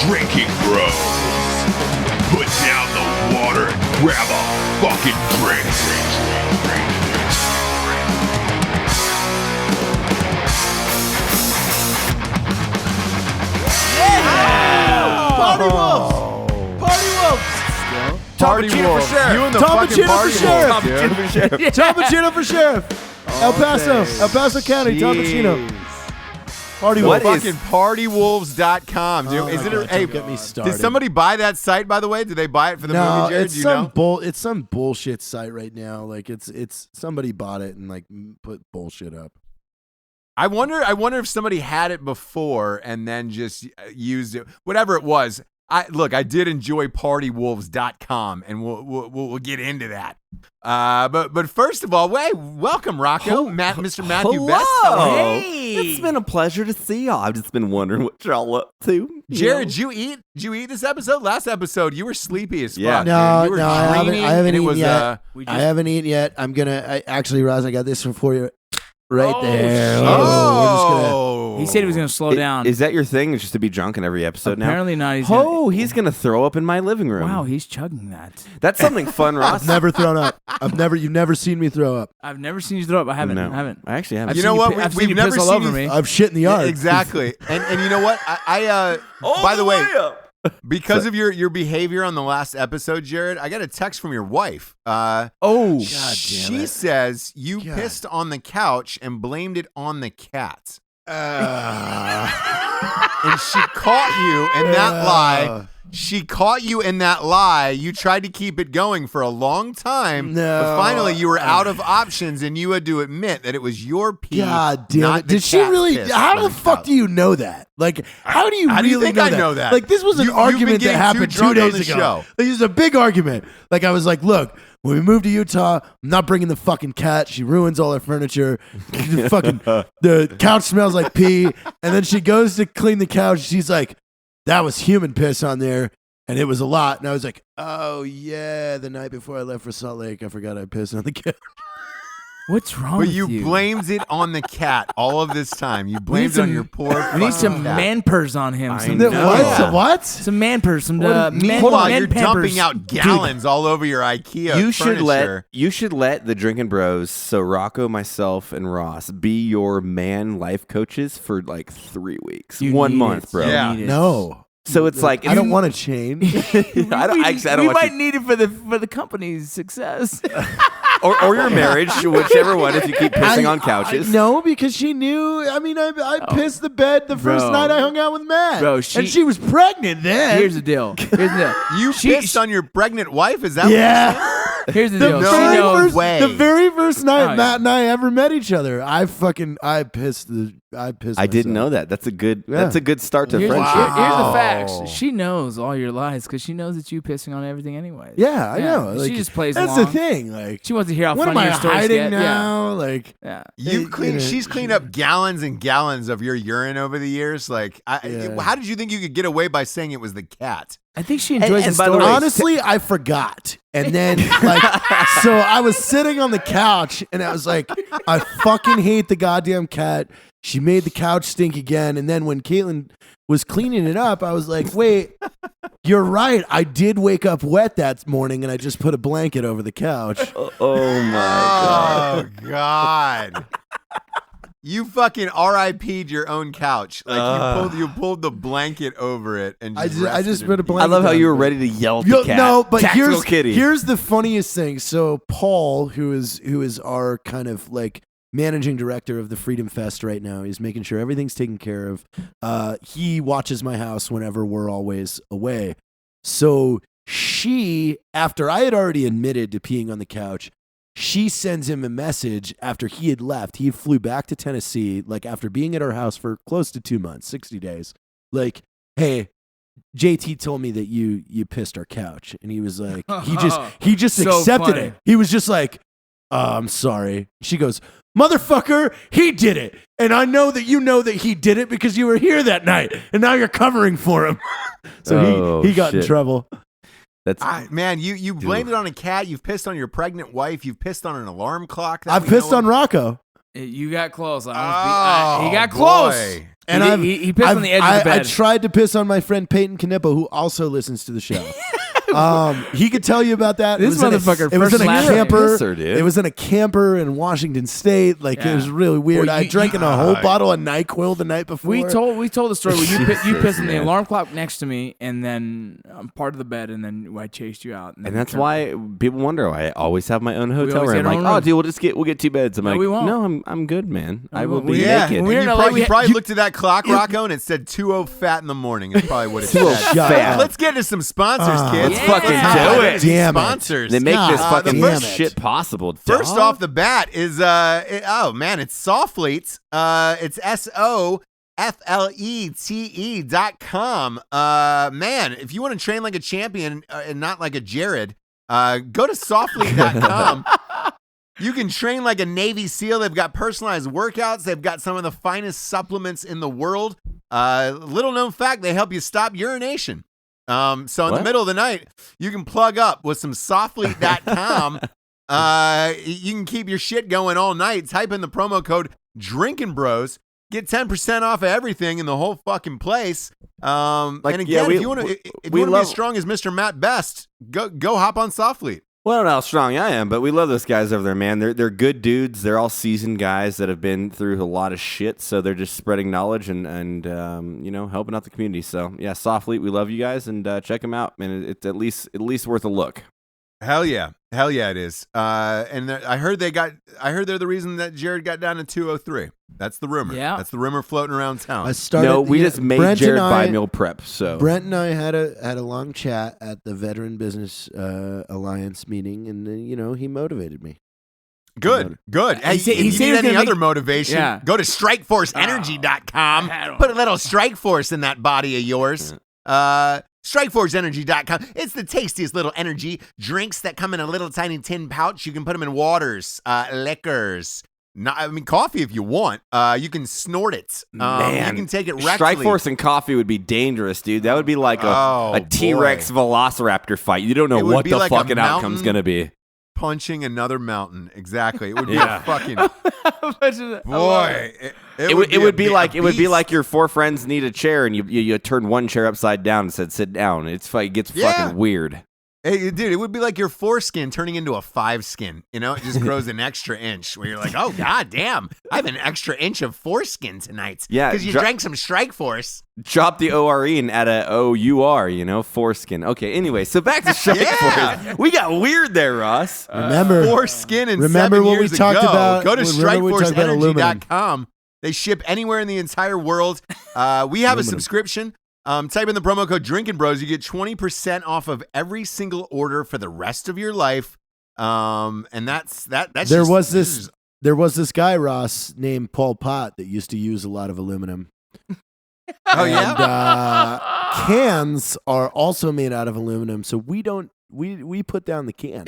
Drinking Bros. Put down the water and grab a fucking drink. Party Wolves! Party Wolves! Party Wolves. for sheriff. You and the Tom fucking Pacino Party for sheriff. Wolves, dude. Tom Pacino for sheriff. El Paso County. Tom Pacino. Party What Wolves. fucking partywolves.com, dude? Oh Is my it? God, Hey, don't get me started. did somebody buy that site? By the way, did they buy it for the movie? Jared? It's Do you some know? it's some bullshit site right now. Like it's somebody bought it and like put bullshit up. I wonder if somebody had it before and then just used it. Whatever it was. I did enjoy partywolves.com, and we'll get into that. But first of all, welcome Rocco, Mr. Matthew Hello. Best. Hey, it's been a pleasure to see y'all. I've just been wondering what y'all up to. Jared, did you eat? Did you eat this episode? Last episode, you were sleepy as fuck. Yeah. No, dude. You were I dreamy, haven't and it eaten was, yet. I haven't eaten yet. I'm gonna actually, Roz, I got this one for you, right there. He said he was going to slow down. Is that your thing? It's just to be drunk in every episode now? Apparently not. He's gonna throw up in my living room. Wow, he's chugging that. That's something fun, Ross. I've never thrown up. You've never seen me throw up. I've never seen you throw up. I haven't. No. I haven't. I actually haven't. I've You seen know what? I've We've seen you never piss all seen over you- me. I've shit in the yard. Exactly. And you know what? I by the way, because of your behavior on the last episode, Jared, I got a text from your wife. She says you pissed on the couch and blamed it on the cat. And she caught you in that lie. She caught you in that lie. You tried to keep it going for a long time. No. But finally, you were out of options, and you had to admit that it was your pee. God damn not it! the Did she cat's really? piss How on the fuck couch. do you know that? Like, how do you How do really you think know I that? know that? Like, this was an You've been argument that getting too happened 2 drunk on days the ago. show. Like, this is a big argument. Like, I was like, look, when we moved to Utah, I'm not bringing the fucking cat. She ruins all our furniture. The couch smells like pee. And then she goes to clean the couch. She's like, that was human piss on there. And it was a lot. And I was like, oh, yeah, the night before I left for Salt Lake, I forgot I pissed on the couch. What's wrong But with you you? blamed it on the cat all of this time. You blamed it on your poor We need fucking some cat. man purrs on him. Some, know. What? some man purrs. Some Meanwhile, man you're pampers. dumping out gallons all over your IKEA furniture. You should let the Drinkin' Bros, so Rocco, myself, and Ross, be your man life coaches for like 3 weeks. You 1 need month, it. bro. You Yeah. need it. No. So it's like I don't want to change. I don't we want might you, need it for the company's success. or your marriage, whichever one. If you keep pissing on couches, No, because she knew. I mean, I pissed the bed the first Bro. night I hung out with Matt. Bro, and she was pregnant then. Here's the deal. You pissed on your pregnant wife? Is that what yeah. Here's the The deal. No She very knows. first, way. the very first night Oh, Matt and I ever met each other, I pissed. I didn't myself. know that. That's a good. Yeah. That's a good start to Here's, friendship. here's the Wow. facts. She knows all your lies because she knows that you pissing on everything anyway. Yeah, I Yeah, know. she Like, just plays That's along. the thing. Like, She wants to hear how what am funny I your stories hiding get. now? Like, Yeah. She's cleaned up gallons and gallons of your urine over the years. Like, Yeah. how did you think you could get away by saying it was the cat? I think she enjoys and the by the story. way, honestly, I forgot. And then, like, so I was sitting on the couch and I was like, I fucking hate the goddamn cat. She made the couch stink again. And then when Caitlin was cleaning it up, I was like, wait, you're right. I did wake up wet that morning and I just put a blanket over the couch. Oh my god! Oh God! You fucking RIP'd your own couch. Like you pulled the blanket over it and I just just rested put a in peace. I blanket love how down. you were ready to yell at the Yo, cat. no, but Tactical kitty. here's the funniest thing. So Paul, who is our kind of like managing director of the Freedom Fest right now, he's making sure everything's taken care of. He watches my house whenever we're always away. So she, after I had already admitted to peeing on the couch, she sends him a message after he had left. He flew back to Tennessee, like after being at our house for close to 2 months, 60 days. Like, hey, JT told me that you pissed our couch. And he was like, he just So accepted funny. it. He was just like, I'm sorry. She goes, motherfucker, he did it. And I know that you know that he did it because you were here that night. And now you're covering for him. So Oh, he got in shit. trouble. That's Man, you blamed it on a cat. You've pissed on your pregnant wife. You've pissed on an alarm clock. that I've we pissed know on of. Rocco. You got close. He Oh, got close. boy. And he pissed on the edge of the bed. I tried to piss on my friend Peyton Knippo, who also listens to the show. He could tell you about that. This motherfucker It was in a first camper. pisser, dude. It was in a camper in Washington State. Like it was really weird. Well, I drank a whole bottle of NyQuil the night before. We told the story where you pissed on the man. alarm clock next to me, and then I'm part of the bed, and then I chased you out. And that's why people wonder why I always have my own hotel always room. get our Like, own oh, room. dude, we'll get 2 beds. I'm No, like, we won't. no, I'm good, man. I will be Yeah, naked. and We're in you LA, probably, we you had- probably looked at that clock, Rocco, and it said 2:00 fat in the morning. It's probably what it said. fat. Let's get into some sponsors, kids. Let's fucking Let's do hop it. into these Damn it. sponsors. They make this fucking damn it. shit possible. First dog. off the bat is oh man, it's Sofletes. It's SOFLETE.com. Man, if you want to train like a champion and not like a Jared, go to Soflete.com. You can train like a Navy SEAL. They've got personalized workouts. They've got some of the finest supplements in the world. Little known fact, they help you stop urination. So in the middle of the night, you can plug up with some Soflete.com. You can keep your shit going all night. Type in the promo code Drinkin Bros. Get 10% off of everything in the whole fucking place. And again, if you want to be as strong as Mr. Matt Best, go hop on Soflete. Well, I don't know how strong I am, but we love those guys over there, man. They're good dudes. They're all seasoned guys that have been through a lot of shit, so they're just spreading knowledge and helping out the community. So yeah, Soflete, we love you guys, and check them out, man. It's at least worth a look. Hell yeah, it is. And I heard they're the reason that Jared got down to 203. That's the rumor. Yeah. That's the rumor floating around town. We just made Brent Jared and I- buy meal prep. So Brent and I had a long chat at the Veteran Business Alliance meeting, and he motivated me. Good. Hey, He said- if he you said need he was any gonna other make- motivation, Yeah. go to StrikeForceEnergy.com. Put a little Strike Force in that body of yours. StrikeForceEnergy.com. It's the tastiest little energy drinks that come in a little tiny tin pouch. You can put them in waters, liquors. Coffee if you want. You can snort it. Man, you can take it rectally. Strike Force and coffee would be dangerous, dude. That would be like a T-Rex Velociraptor fight. You don't know It would what be the like a fucking outcome's mountain. gonna be. Punching another mountain. Exactly. It would be Yeah. a fucking Boy. boy. It would be like your 4 friends need a chair and you turn one chair upside down and said sit down. It gets fucking weird. Hey, dude, it would be like your foreskin turning into a 5 skin. It just grows an extra inch where you're like, oh, god damn, I have an extra inch of foreskin tonight. Yeah, Because you drank some Strike Force. Drop the ORE and add a OUR, foreskin. Okay, anyway, so back to Strike Force. We got weird there, Ross. Remember Foreskin and remember 7 what we years talked ago. about- Go to remember we talked about aluminum. StrikeForceEnergy.com. They ship anywhere in the entire world. We have a subscription. Type in the promo code Drinkin Bros. You get 20% off of every single order for the rest of your life. And that's there was this guy, Ross, named Paul Pot, that used to use a lot of aluminum. Oh yeah. And cans are also made out of aluminum, so we put down the can.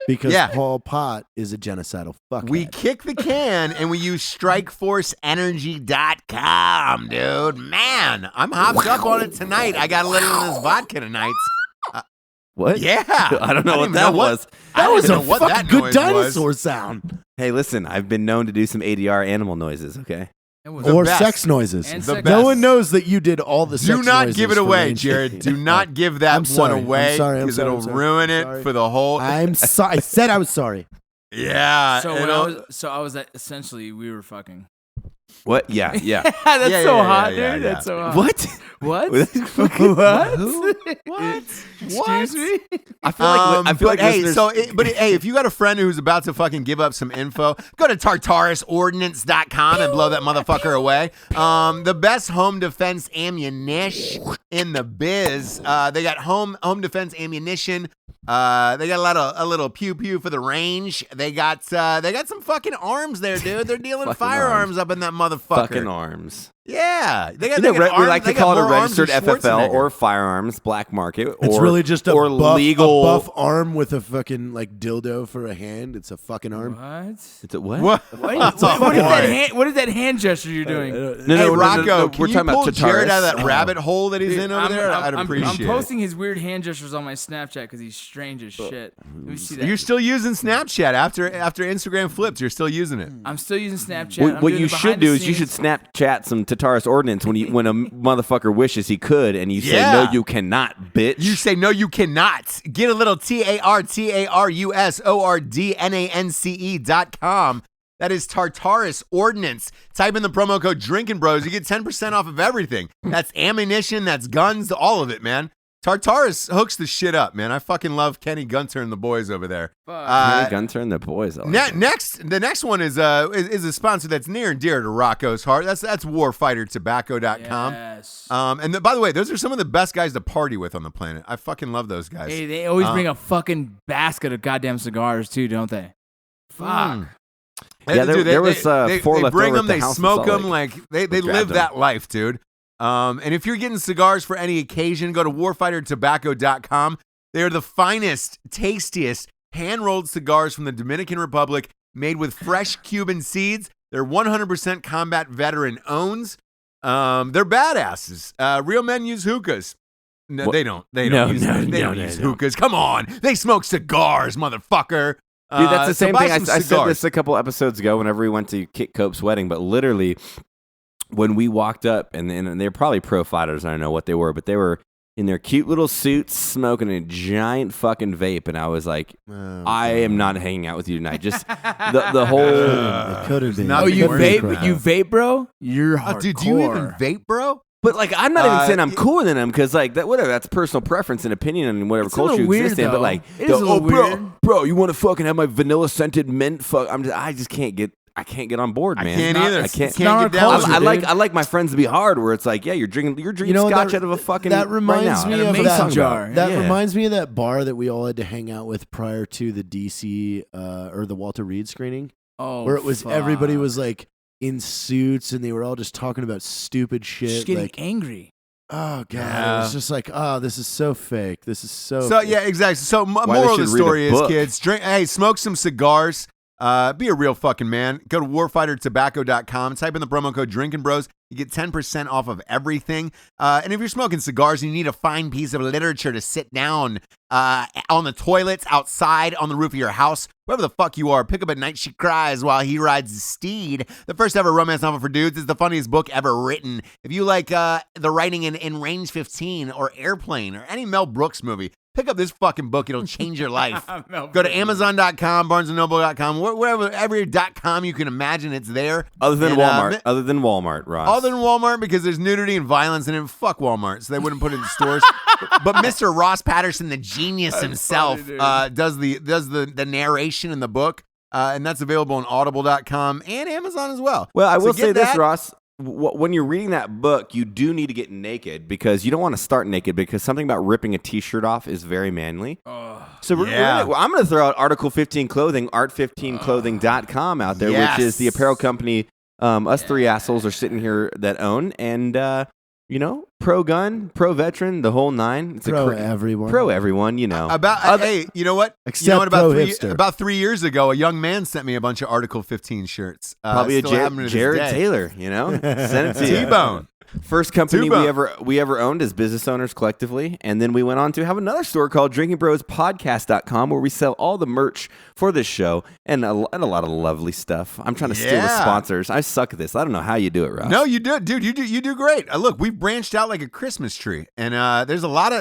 Because Paul Pot is a genocidal fuckhead. We kick the can and we use StrikeForceEnergy.com, dude. Man, I'm hopped up on it tonight. I got a little of this vodka tonight. What? Yeah. I don't know I what even that know was. That was a know what fucking that good noise dinosaur was. sound. Hey, listen, I've been known to do some ADR animal noises, okay? Or best. sex noises. And The sex- best. No one knows that you did all the sex Do not noises give it for away, Range Jared. Day. Do not give that I'm sorry. one away I'm sorry. because it'll I'm sorry. ruin I'm it sorry. for the whole. I said I was sorry. Yeah. So it'll- I was essentially we were fucking. What? Yeah. That's Yeah, so yeah, hot, yeah, dude. yeah. That's so hot. What? What? What? What? Excuse me? I feel like but hey, listeners- hey, if you got a friend who's about to fucking give up some info, go to TartarusOrdnance.com and blow that motherfucker away. The best home defense ammunition in the biz. They got home defense ammunition. They got a little pew pew for the range. They got some fucking arms there, dude. They're dealing Fucking firearms arms. up in that motherfucker. fucking arms. Yeah, they got. We arms, like to they call got it a more arms registered than FFL Schwarzenegger. or firearms black market. It's really just a legal buff arm with a fucking like dildo for a hand. It's a fucking arm. What? It's a what? What? What is that hand gesture you're doing? Hey, Rocco, we're can talking you pull about Jared out of Tataris. that rabbit hole that he's in over there? I'd appreciate I'm posting his weird hand gestures on my Snapchat because he's strange as shit. Let me see that. You're still using Snapchat after Instagram flipped. You're still using it. I'm still using Snapchat. What you should do is you should Snapchat some Tataris ordinance when a motherfucker wishes he could, and you say no, you cannot, bitch. You say no, you cannot. Get a little TARTARUSORDNANCE.com. That is Tartarus Ordnance. Type in the promo code Drinkin' Bros. You get 10% off of everything. That's ammunition, that's guns, all of it, man. Tartarus hooks the shit up, man. I fucking love Kenny Gunter and the boys over there. Kenny Gunter and the boys. The next one is a sponsor that's near and dear to Rocco's heart. That's warfightertobacco.com. Yes. And by the way, those are some of the best guys to party with on the planet. I fucking love those guys. Hey, they always bring a fucking basket of goddamn cigars too, don't they? Fuck. Yeah, there was four they left bring over them, at the they house in smoke Salt them, Lake. like they live grabbed them. that life, dude. And if you're getting cigars for any occasion, go to warfightertobacco.com. They are the finest, tastiest hand-rolled cigars from the Dominican Republic, made with fresh Cuban seeds. They're 100% combat veteran owns. They're badasses. Real men use hookahs. No, they don't. They don't use hookahs. Come on, they smoke cigars, motherfucker. Dude, that's the same buy thing. some I said cigars. this a couple episodes ago whenever we went to Kit Cope's wedding, but literally when we walked up, and they're probably pro fighters, I don't know what they were, but they were in their cute little suits smoking a giant fucking vape, and I was like, I am not hanging out with you tonight. Just the whole... It could have been. not Oh, you Nothing vape? worse. You vape, bro? You're hardcore. Dude, do you even vape, bro? But like, I'm not even saying I'm cooler than them, because like that, whatever, that's personal preference and opinion and whatever It's a culture little you weird, exist in. But though. like, It is a little weird. bro, you want to fucking have my vanilla scented mint? Fuck, I just can't get on board, man. I can't either. I can't. Can't get down. culture, I like my friends to be hard, where it's like, yeah, you're drinking scotch out of a fucking. That reminds right me now. of mason that jar. That Yeah. reminds me of that bar that we all had to hang out with prior to the DC or the Walter Reed screening, Oh, where it was fuck. everybody was like in suits and they were all just talking about stupid shit. Just getting Like, angry. oh god, Yeah. it was just like, oh, this is so fake. This is so. So fake. yeah, exactly. So they moral of the should read a story is, book. kids, smoke some cigars. Be a real fucking man. Go to warfightertobacco.com. Type in the promo code Drinkin' Bros. You get 10% off of everything. And if you're smoking cigars and you need a fine piece of literature to sit down on the toilets, outside, on the roof of your house, wherever the fuck you are, pick up At Night She Cries While He Rides His Steed. The first ever romance novel for dudes. Is the funniest book ever written. If you like the writing in Range 15 or Airplane or any Mel Brooks movie, pick up this fucking book. It'll change your life. Go to Amazon.com, BarnesandNoble.com, wherever every .com you can imagine, it's there. Other than And, Walmart. Other than Walmart, Ross. Other than Walmart, because there's nudity and violence in it. Fuck Walmart, so they wouldn't put it in stores. But Mr. Ross Patterson, the genius himself, does the narration in the book, and that's available on Audible.com and Amazon as well. Well, I So will get say this, that. Ross. When you're reading that book, you do need to get naked, because you don't want to start naked, because something about ripping a t-shirt off is very manly. So I'm going to throw out Article 15 Clothing, art15clothing.com out there, Yes. which is the apparel company us three assholes are sitting here that own. And, pro gun, pro veteran, the whole nine. It's Pro everyone. Pro everyone, you know. Hey, you know what? Except about pro three, hipster. about 3 years ago, a young man sent me a bunch of Article 15 shirts. Probably a Still have them to this Jared day. Taylor, you know. Send it to you. T-Bone. First company T-Bone. we ever owned as business owners collectively, and then we went on to have another store called drinkingbrospodcast.com, where we sell all the merch for this show and a lot of lovely stuff. I'm trying to steal the Yeah. sponsors. I suck at this. I don't know how you do it, Ross. No, you do, dude. You do great. Look, we've branched out like a Christmas tree, and there's a lot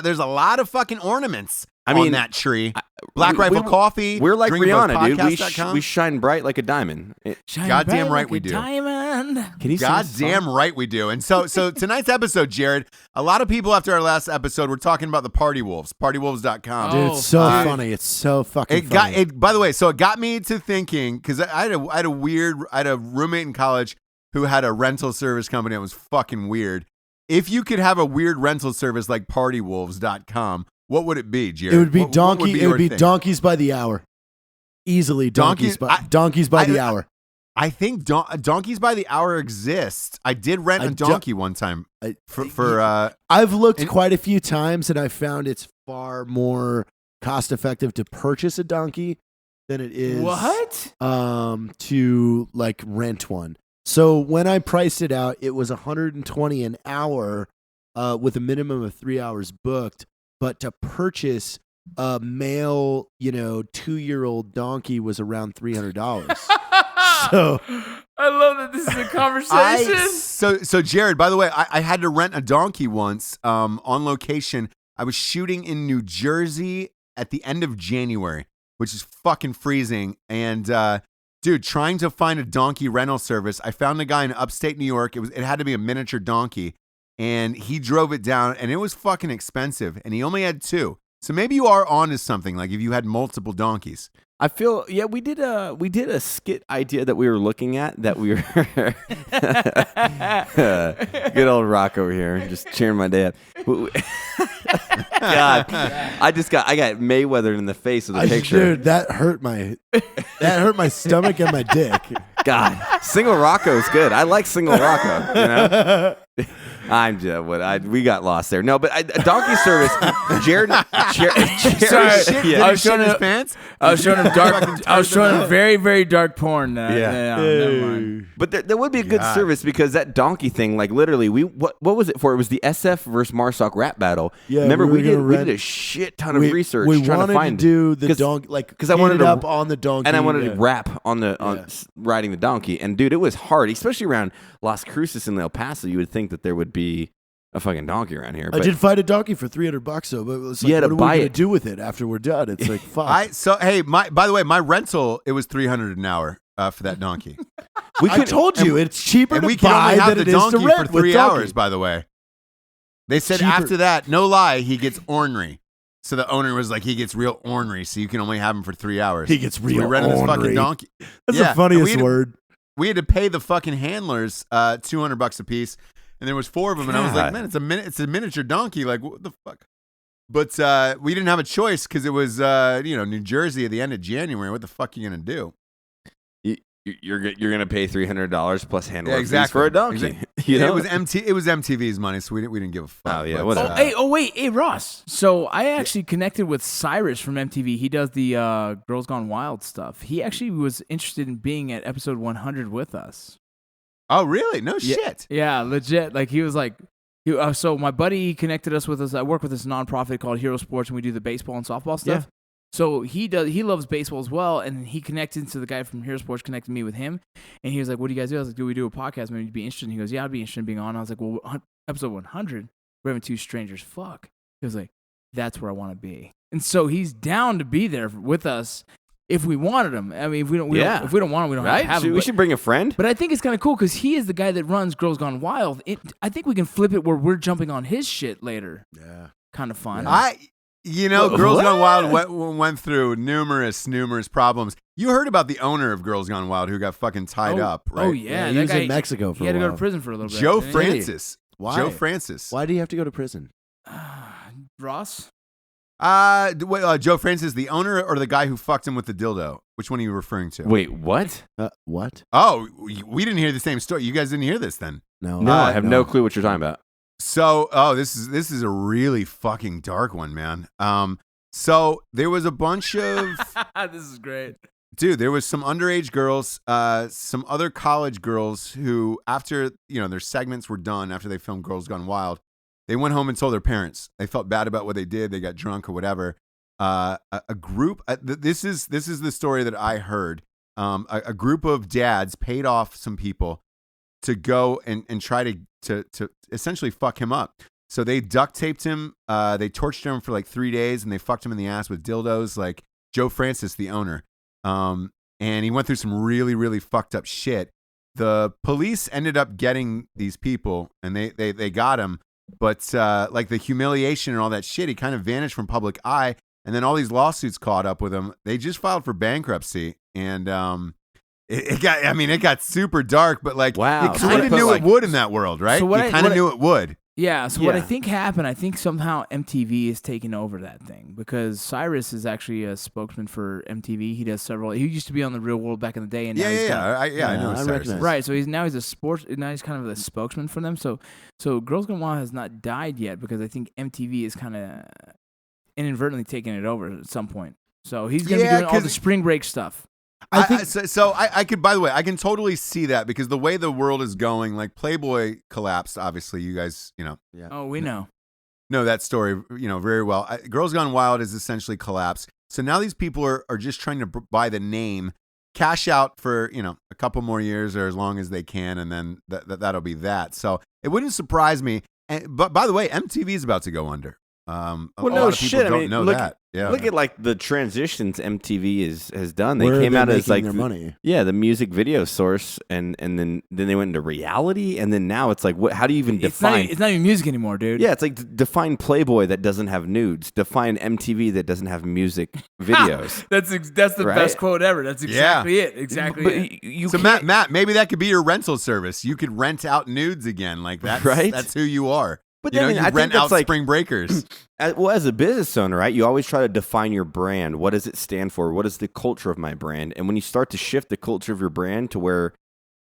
of fucking ornaments on that tree. Black Rifle Coffee. We're like Rihanna, dude. drinkingbrospodcast.com. We shine bright like a diamond. Goddamn right we do. Diamond. Can you sing a song? Goddamn right we do. And so tonight's episode, Jared, a lot of people after our last episode were talking about the Party Wolves, partywolves.com. Dude, it's so funny. It's so fucking funny. By the way, so it got me to thinking, because I had a roommate in college who had a rental service company that was fucking weird. If you could have a weird rental service like partywolves.com, what would it be, Jared? It would be What would it your would be thing? donkeys by the hour. Easily donkeys by the hour. I think donkeys by the hour exist. I did rent a donkey one time I've looked quite a few times, and I found it's far more cost effective to purchase a donkey than it is to like rent one. So when I priced it out, it was $120 an hour with a minimum of 3 hours booked. But to purchase a male, 2-year-old donkey was around $300. So I love that this is a conversation. So Jared, by the way, I had to rent a donkey once on location. I was shooting in New Jersey at the end of January, which is fucking freezing. And dude, trying to find a donkey rental service, I found a guy in upstate New York. It had to be a miniature donkey, and he drove it down, and it was fucking expensive. And he only had 2. So maybe you are onto something. Like if you had multiple donkeys. I feel we did a skit idea that we were looking at that we were good old Rocco over here just cheering my day up. God, I got Mayweather in the face with a picture. Dude, that hurt my stomach and my dick. God, single Rocco is good. I like single Rocco. I'm just we got lost there. No, but a donkey service. Jared, sorry, I was showing his pants. I was showing him dark. I was showing him very, very dark porn. Never mind. But there would be a good service because that donkey thing, like literally, what was it for? It was the SF versus Marsoc rap battle. Yeah, remember we did a shit ton of research trying to find the donkey, like because I wanted to up on the donkey, and I wanted to rap on riding the donkey. And dude, it was hard, especially around Las Cruces and El Paso. You would think that there would be a fucking donkey around here. I did fight a donkey for $300 though, but it was like, what are we going to do with it after we're done? It's like, fuck. By the way, my rental, it was $300 an hour for that donkey. I told you, it's cheaper to buy than it is to rent for 3 hours, by the way. They said after that, no lie, he gets ornery. So the owner was like, he gets real ornery, so you can only have him for 3 hours. He gets real ornery. We rented this fucking donkey. That's the funniest word. We had to pay the fucking handlers $200 a piece. And there was 4 of them, and I was like, man, it's a miniature donkey. Like, what the fuck? But we didn't have a choice because it was, New Jersey at the end of January. What the fuck are you going to do? You're going to pay $300 plus handler fees for a donkey. Exactly. It was MTV's money, so we didn't give a fuck. Oh, yeah, whatever. Hey, Ross. So I actually connected with Cyrus from MTV. He does the Girls Gone Wild stuff. He actually was interested in being at episode 100 with us. Oh, really? No shit. Yeah, legit. Like he was like, so my buddy connected us with us. I work with this nonprofit called Hero Sports, and we do the baseball and softball stuff. Yeah. So he loves baseball as well, and he connected to the guy from Hero Sports, connected me with him, and he was like, "What do you guys do?" I was like, "Do we do a podcast? Maybe you'd be interested." And he goes, "Yeah, I'd be interested in being on." I was like, "Well, episode 100, we're having 2 strangers fuck." He was like, "That's where I want to be," and so he's down to be there with us. If we wanted him, I mean, if we don't want him, we don't have him. We should bring a friend. But I think it's kind of cool because he is the guy that runs Girls Gone Wild. I think we can flip it where we're jumping on his shit later. Yeah, kind of fun. Girls Gone Wild went through numerous problems. You heard about the owner of Girls Gone Wild who got fucking tied up, right? Oh yeah, he was in Mexico for a while. He had to go to prison for a little bit. Joe Francis. Why? Joe Francis. Why do you have to go to prison? Ross. Joe Francis, the owner or the guy who fucked him with the dildo? Which one are you referring to? Wait, what? What? Oh, we didn't hear the same story. You guys didn't hear this then? No, I have no clue what you're talking about. So, this is a really fucking dark one, man. So there was a bunch of this is great. Dude, there was some underage girls, some other college girls who, after their segments were done, after they filmed Girls Gone Wild, they went home and told their parents. They felt bad about what they did. They got drunk or whatever. A group. This is the story that I heard. A group of dads paid off some people to go and try to essentially fuck him up. So they duct taped him. They tortured him for like 3 days, and they fucked him in the ass with dildos. Like Joe Francis, the owner. And he went through some really, really fucked up shit. The police ended up getting these people, and they got him. But like the humiliation and all that shit, he kind of vanished from public eye. And then all these lawsuits caught up with him. They just filed for bankruptcy. And it got super dark. But like, wow. you kind of knew it would in that world, right? You kind of knew it would. Yeah, so what I Yeah. think happened, I think somehow MTV is taking over that thing because Cyrus is actually a spokesman for MTV. He does several. He used to be on The Real World back in the day, and now he's kind of, I know. I Cyrus recognize. is. right. So he's kind of the spokesman for them. So Girls Gone Wild has not died yet because I think MTV is kind of inadvertently taking it over at some point. So he's gonna be doing all the spring break stuff. I think I could. By the way, I can totally see that because the way the world is going, like Playboy collapsed. Obviously, you guys, Oh, we know. know that story, very well. Girls Gone Wild is essentially collapsed. So now these people are just trying to buy the name, cash out for a couple more years or as long as they can, and then that'll be that. So it wouldn't surprise me. But by the way, MTV is about to go under. Well, a no lot of people shit. I don't mean, know look, that. Yeah. Look at like the transitions MTV has done. They where came are out they as like making their money. the music video source, and then they went into reality, and then now it's like, what? How do you even define? It's not even music anymore, dude. Yeah, it's like define Playboy that doesn't have nudes. Define MTV that doesn't have music videos. That's the Right? best quote ever. That's exactly it. Exactly. But it. you So can't- Matt, maybe that could be your rental service. You could rent out nudes again, like that's Right? That's who you are. But You then, you I think rent that's out like- spring breakers. as a business owner, right? You always try to define your brand. What does it stand for? What is the culture of my brand? And when you start to shift the culture of your brand to where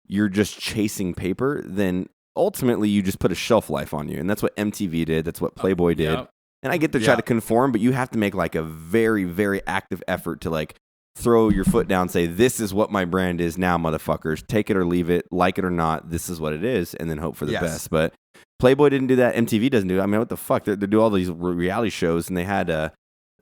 you're just chasing paper, then ultimately you just put a shelf life on you. And that's what MTV did. That's what Playboy did. Yep. And I get to try to conform, but you have to make like a very, very active effort to like throw your foot down, say, this is what my brand is now, motherfuckers. Take it or leave it, like it or not. This is what it is, and then hope for the Yes. best. But Playboy didn't do that. MTV doesn't do it. I mean, what the fuck? They do all these reality shows, and they had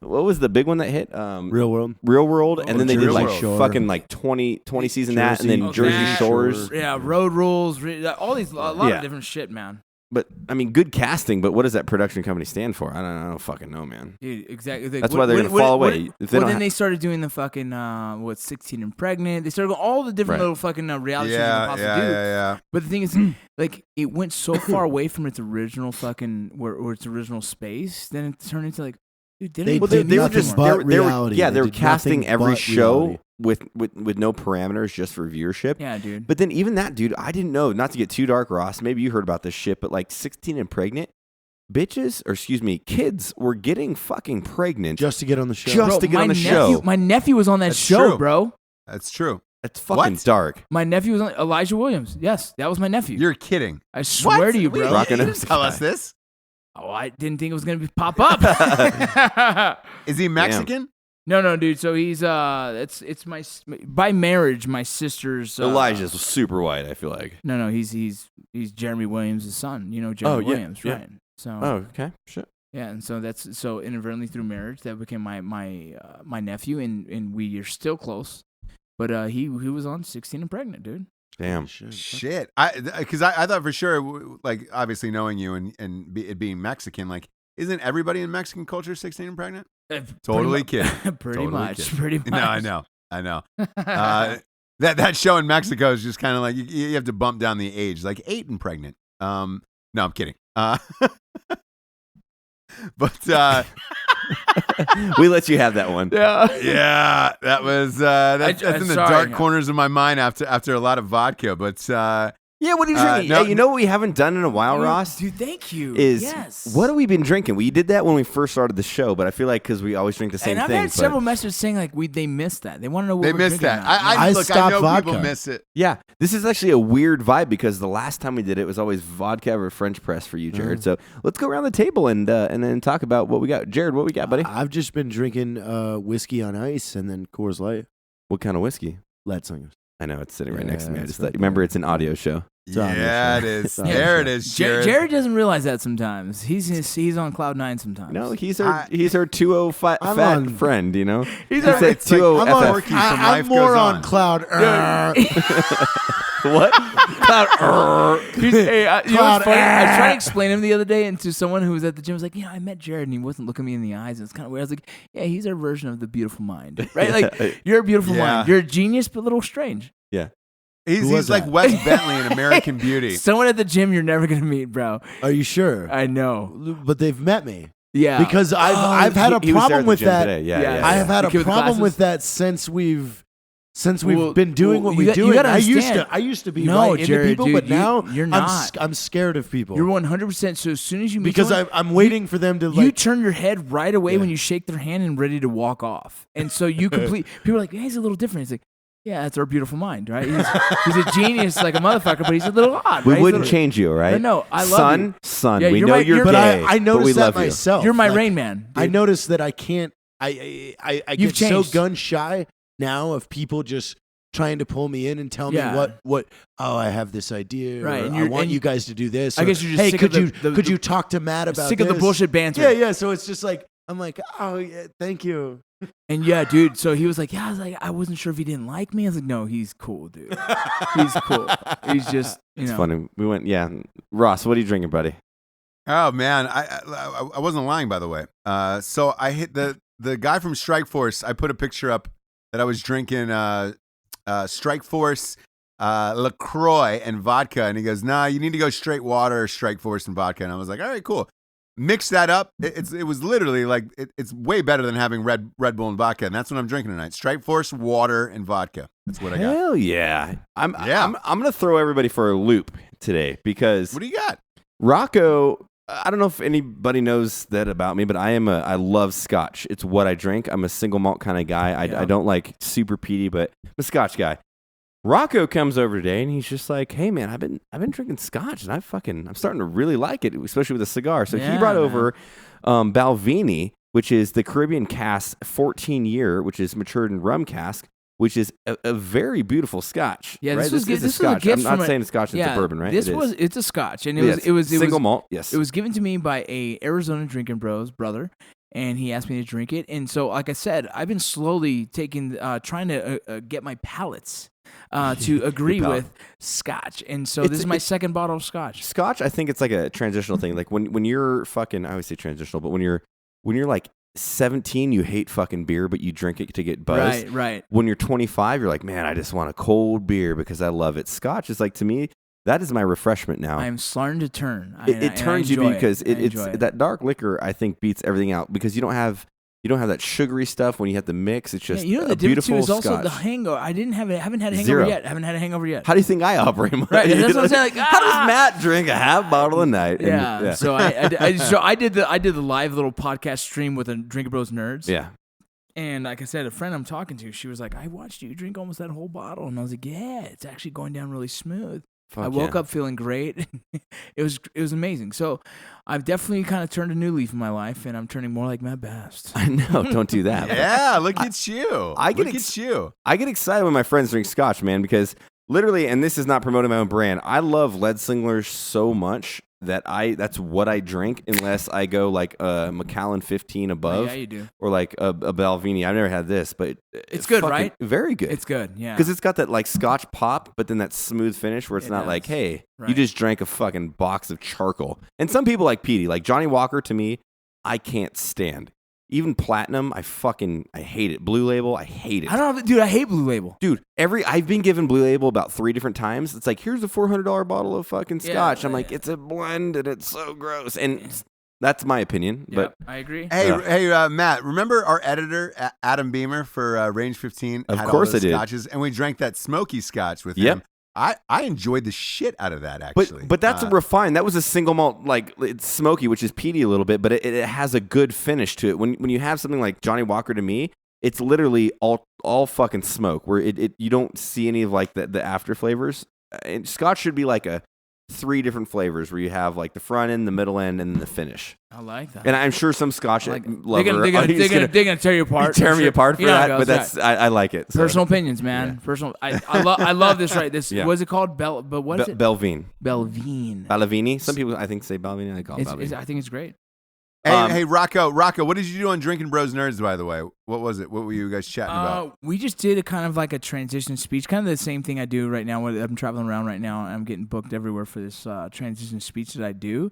what was the big one that hit? Real World. Real World, and then they did Jersey like Shore. fucking like 20 season that, and then Jersey- Jersey that. Shores. Yeah, Road Rules, all these, a lot Yeah. of different shit, man. But I mean, good casting. But what does that production company stand for? I don't fucking know, man. Dude, exactly. Like, That's why they're gonna fall away. If they Well, don't then ha- they started doing the fucking 16 and pregnant. They started going all the different Right. little fucking reality shows you can possibly do. yeah. But the thing is, like, it went so far away from its original fucking or its original space, then it turned into like, dude, They they did did nothing nothing but more. they were reality. yeah, They they were did casting nothing every but show reality. with no parameters, just for viewership. Yeah, dude. But then even that, dude, I didn't know. Not to get too dark, Ross. Maybe you heard about this shit, but like 16 and pregnant, kids were getting fucking pregnant just to get on the show. Just to get my on the nephew, show. My nephew was on that That's show, true. bro. That's true. That's fucking What? dark. My nephew was on Elijah Williams. Yes, that was my nephew. You're kidding. I swear What? to you, Wait, bro. Rocco you knows didn't tell the us guy. this. Oh, I didn't think it was gonna pop up. Is he Mexican? No, dude. So he's it's my by marriage my sister's Elijah's super white, I feel like. No, he's Jeremy Williams' son. You know Jeremy yeah, Williams, yeah. right? So Oh, okay. Shit. yeah, and so that's so inadvertently through marriage that became my nephew, and we are still close. But he was on 16 and pregnant, dude. Damn. Shit. Because I thought for sure, like obviously knowing you and it being Mexican, like isn't everybody in Mexican culture 16 and pregnant? Totally kidding. Pretty Totally much. kidding. Pretty much. No, I know. That show in Mexico is just kind of like you have to bump down the age, like 8 and pregnant. No, I'm kidding. But We let you have that one. yeah, that was that's in the sorry. dark corners of my mind after a lot of vodka. But Yeah, what are you drinking? no- Hey, you know what we haven't done in a while, Ross? Dude, thank you. Is yes. what have we been drinking? We did that when we first started the show, but I feel like because we always drink the same And I've thing. had but- several messages saying like they missed that. They want to know what they we're missed drinking that. now. I Look, I stopped know vodka. people miss it. Yeah, this is actually a weird vibe because the last time we did it was always vodka or French press for you, Jared. So let's go around the table and then talk about what we got. Jared, what we got, buddy? I've just been drinking whiskey on ice and then Coors Light. What kind of whiskey? Lead Singers. I know it's sitting right Yeah, next to me. I it's just right thought, remember it's an audio show. It's on the Yeah, show. it is. It's on the There it show. is, Jared. Jared doesn't realize that sometimes. He's on cloud 9 sometimes. No, he's our 205 I'm fat on- friend. You know, He's he our- said it's like- 20 I'm I'm, on- FF. Porky from I'm Life more Goes on On. cloud. What? Cloud. Hey, you know Cloud what's funny? I air. tried to explain him the other day, and to someone who was at the gym, I was like, I met Jared, and he wasn't looking me in the eyes. And it's kind of weird. I was like, yeah, he's our version of the beautiful mind, right? Like, you're a beautiful Yeah. mind. You're a genius, but a little strange. Yeah. He's Who was like that? Wes Bentley in American Beauty. Someone at the gym you're never gonna meet, bro. Are you sure? I know. But they've met me. Yeah, Because I've had a He was there problem at the with gym that. today. Yeah, Yeah, yeah, I yeah. have had The a kid with problem glasses? with that since we've since we've been doing what we do. You gotta I understand. used to be No, right Jared, into people, dude, but now you're not. I'm scared of people. You're 100%. So as soon as you meet because someone, I'm waiting for them to you like. turn your head right away Yeah. when you shake their hand and ready to walk off. And so you complete. People are like, hey, he's a little different. He's like, yeah, that's our beautiful mind, right? He's a genius like a motherfucker, but he's a little odd. We right? wouldn't change you, right? No, I love you. Son, Yeah, we you're know my- you're you're- But gay, I but noticed we that love you. myself. You're my Like, Rain Man. I dude. noticed that I can't. I You've get so changed. gun shy now of people just trying to pull me in and tell Yeah. me what. Oh, I have this idea. Right, Or, and I you're- want and you guys to do this. I or, guess you're just hey, sick could of you the- you talk to Matt about sick of the this? bullshit banter. Yeah. So it's just like I'm like, oh yeah, thank you. And yeah, dude. So he was like, yeah. I was like, I wasn't sure if he didn't like me. I was like, no, he's cool, dude. He's cool. He's just, It's funny. We went, yeah. Ross, what are you drinking, buddy? Oh man, I wasn't lying, by the way. So I hit the guy from Strike Force. I put a picture up that I was drinking Strike Force LaCroix and vodka, and he goes, "Nah, you need to go straight water, Strike Force and vodka." And I was like, "All right, cool." Mix that up. It was literally like it's way better than having Red Bull and vodka, and that's what I'm drinking tonight. Strike Force, water, and vodka. That's what I got. Hell yeah. I'm gonna throw everybody for a loop today because What do you got? Rocco, I don't know if anybody knows that about me, but I love scotch. It's what I drink. I'm a single malt kind of guy. I don't like super peaty, but I'm a scotch guy. Rocco comes over today and he's just like, "Hey man, I've been drinking scotch and I'm starting to really like it, especially with a cigar." So he brought over Balvenie, which is the Caribbean cask 14-year, which is matured in rum cask, which is a very beautiful scotch. Yeah, right? this was is a a scotch. gift I'm not from saying scotch, it's a bourbon, right? It's a scotch, and Yes. it was single malt. Yes, It was given to me by a Arizona Drinkin' Bros brother, and he asked me to drink it. And so, like I said, I've been slowly trying to get my palates to agree with scotch. And so this is my second bottle of scotch. Scotch, I think it's like a transitional thing. Like when you're fucking, I always say transitional, but when you're like 17, you hate fucking beer, but you drink it to get buzzed. Right. When you're 25, you're like, man, I just want a cold beer because I love it. Scotch is like, to me, that is my refreshment now. I'm starting to turn. It turns you because it's it. that dark liquor. I think beats everything out because you don't have that sugary stuff when you have to mix. It's just the a beautiful difference too is scotch. also the hangover. I haven't had a hangover Zero. yet. Haven't had a hangover yet. How do you think I operate? Right, that's what I'm saying. Like, how does Matt drink a half bottle a night? Yeah. So I did the live little podcast stream with a Drinkin' Bros Nerds. Yeah. And like I said, a friend I'm talking to, she was like, "I watched you drink almost that whole bottle," and I was like, "Yeah, it's actually going down really smooth." Fuck I woke yeah. up feeling great. It was amazing. So I've definitely kind of turned a new leaf in my life, and I'm turning more like Matt Bast. I know. Don't do that. Yeah, look at you. I get look at you. I get excited when my friends drink scotch, man, because literally, and this is not promoting my own brand, I love lead singlers so much that that's what I drink unless I go like a Macallan 15 above. Yeah, you do. Or like a Balvenie. I've never had this, but It's good, fucking right? Very good. It's good, yeah. Because it's got that like scotch pop, but then that smooth finish where it's It not does. like, hey, you Right. just drank a fucking box of charcoal. And some people like peaty. Like Johnny Walker, to me, I can't stand. Even Platinum, I hate it. Blue Label, I hate it. I don't know, dude. I hate Blue Label. Dude, I've been given Blue Label about 3 different times. It's like, here's a $400 bottle of fucking Yeah, scotch. I'm like, it's a blend and it's so gross. And that's my opinion. Yep, But I agree. Hey, Matt, remember our editor, Adam Beamer for Range 15? Of had course all those I did. Scotches, and we drank that smoky scotch with Yep. him. I enjoyed the shit out of that, actually. But that's a refined. That was a single malt, like it's smoky, which is peaty a little bit, but it has a good finish to it. When you have something like Johnny Walker, to me, it's literally all fucking smoke. Where you don't see any of like the after flavors. And Scotch should be like 3 different flavors where you have like the front end, the middle end, and then the finish. I like that. And I'm sure some Scotch I like it. lover They're gonna tear you apart. tear me apart for You know how that, it but goes, that's I like it. So. Personal opinions, man. Yeah. Personal. I love this. Right. This Yeah. what's it called? But what is it? Belvine. Belvine. Balvenie. Some people I think say Balvenie. I call it Balvenie. I think it's great. Hey, Rocco, what did you do on Drinkin' Bros Nerds, by the way? What was it? What were you guys chatting about? We just did a kind of like a transition speech, kind of the same thing I do right now. I'm traveling around right now. I'm getting booked everywhere for this transition speech that I do.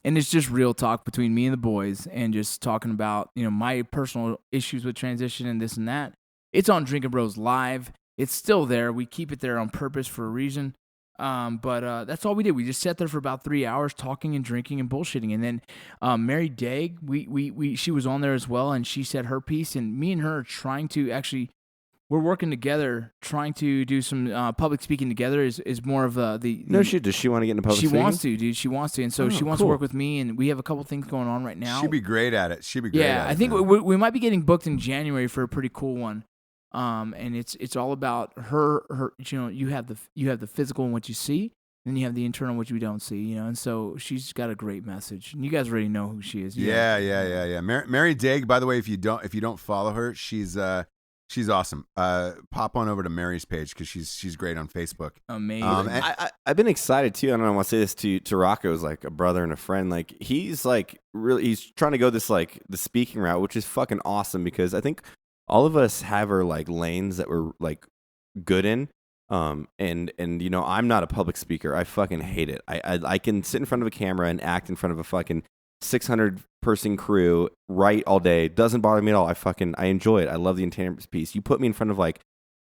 And it's just real talk between me and the boys and just talking about, my personal issues with transition and this and that. It's on Drinkin' Bros Live. It's still there. We keep it there on purpose for a reason. But that's all we did. We just sat there for about 3 hours talking and drinking and bullshitting. And then Mary Daig, she was on there as well, and she said her piece. And me and her are trying to actually we're working together, trying to do some public speaking together. Is more of the No shit. Does she want to get into public She speaking? wants to, dude. She wants to, and so she wants to work with me. And we have a couple things going on right now. She'd be great at it. I think we might be getting booked in January for a pretty cool one. And it's all about her. You have the physical and what you see, and you have the internal which we don't see. And so she's got a great message, and you guys already know who she is. Yeah. Mary Daig, by the way, if you don't follow her, she's awesome. Pop on over to Mary's page because she's great on Facebook. Amazing. I've been excited too. I don't know. I want to say this to Rocco as like a brother and a friend. Like he's trying to go this like the speaking route, which is fucking awesome because I think all of us have our like lanes that we're like good in. And I'm not a public speaker. I fucking hate it. I can sit in front of a camera and act in front of a fucking 600 person crew, write all day. Doesn't bother me at all. I enjoy it. I love the intangible piece. You put me in front of like,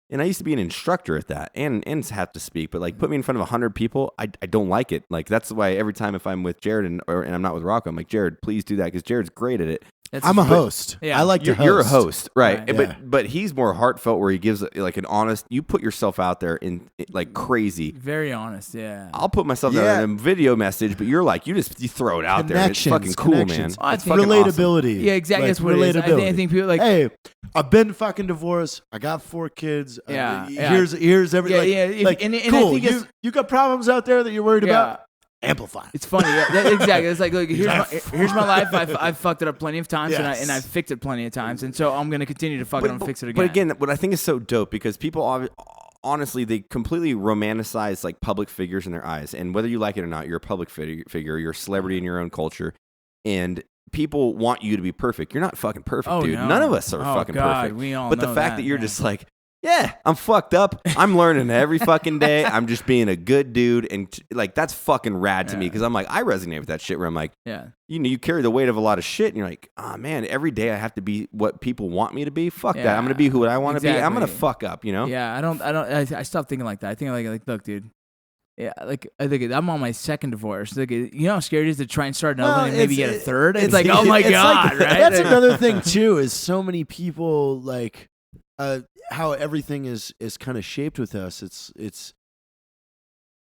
and I used to be an instructor at that and have to speak, but like put me in front of 100 people, I don't like it. Like that's why every time if I'm with Jared and I'm not with Rocco, I'm like, Jared, please do that because Jared's great at it. I'm a host. Yeah. I like to host. You're a host, right? Yeah. But he's more heartfelt, where he gives like an honest. You put yourself out there in like crazy. Very honest, yeah. I'll put myself out in a video message, but you're like you throw it out there. And it's fucking cool, man. I It's think fucking relatability. awesome. Yeah, exactly. Like, That's what it is. I think people like, hey, I've been fucking divorced. I got 4 kids. Here's everything. Cool. You got problems out there that you're worried about? Amplify. It's funny. Exactly. It's like, look, here's my life. I've fucked it up plenty of times, and I've fixed it plenty of times, and so I'm gonna continue to fuck it and fix it again. But again, what I think is so dope because people honestly they completely romanticize like public figures in their eyes, and whether you like it or not, you're a public figure, you're a celebrity in your own culture, and people want you to be perfect. You're not fucking perfect, dude. No. None of us are fucking perfect. We all but know the fact that you're yeah. just like, yeah, I'm fucked up. I'm learning every fucking day. I'm just being a good dude. And like, that's fucking rad to me because I'm like, I resonate with that shit where I'm like, you carry the weight of a lot of shit and you're like, oh man, every day I have to be what people want me to be. Fuck that. I'm going to be who I want to be. I'm going to fuck up, Yeah, I stopped thinking like that. I think like, look, dude. Yeah, like I think I'm on my second divorce. Like, you know how scary it is to try and start another one and maybe get a third? It's like, oh my God, right? That's another thing too, is so many people like how everything is kind of shaped with us. It's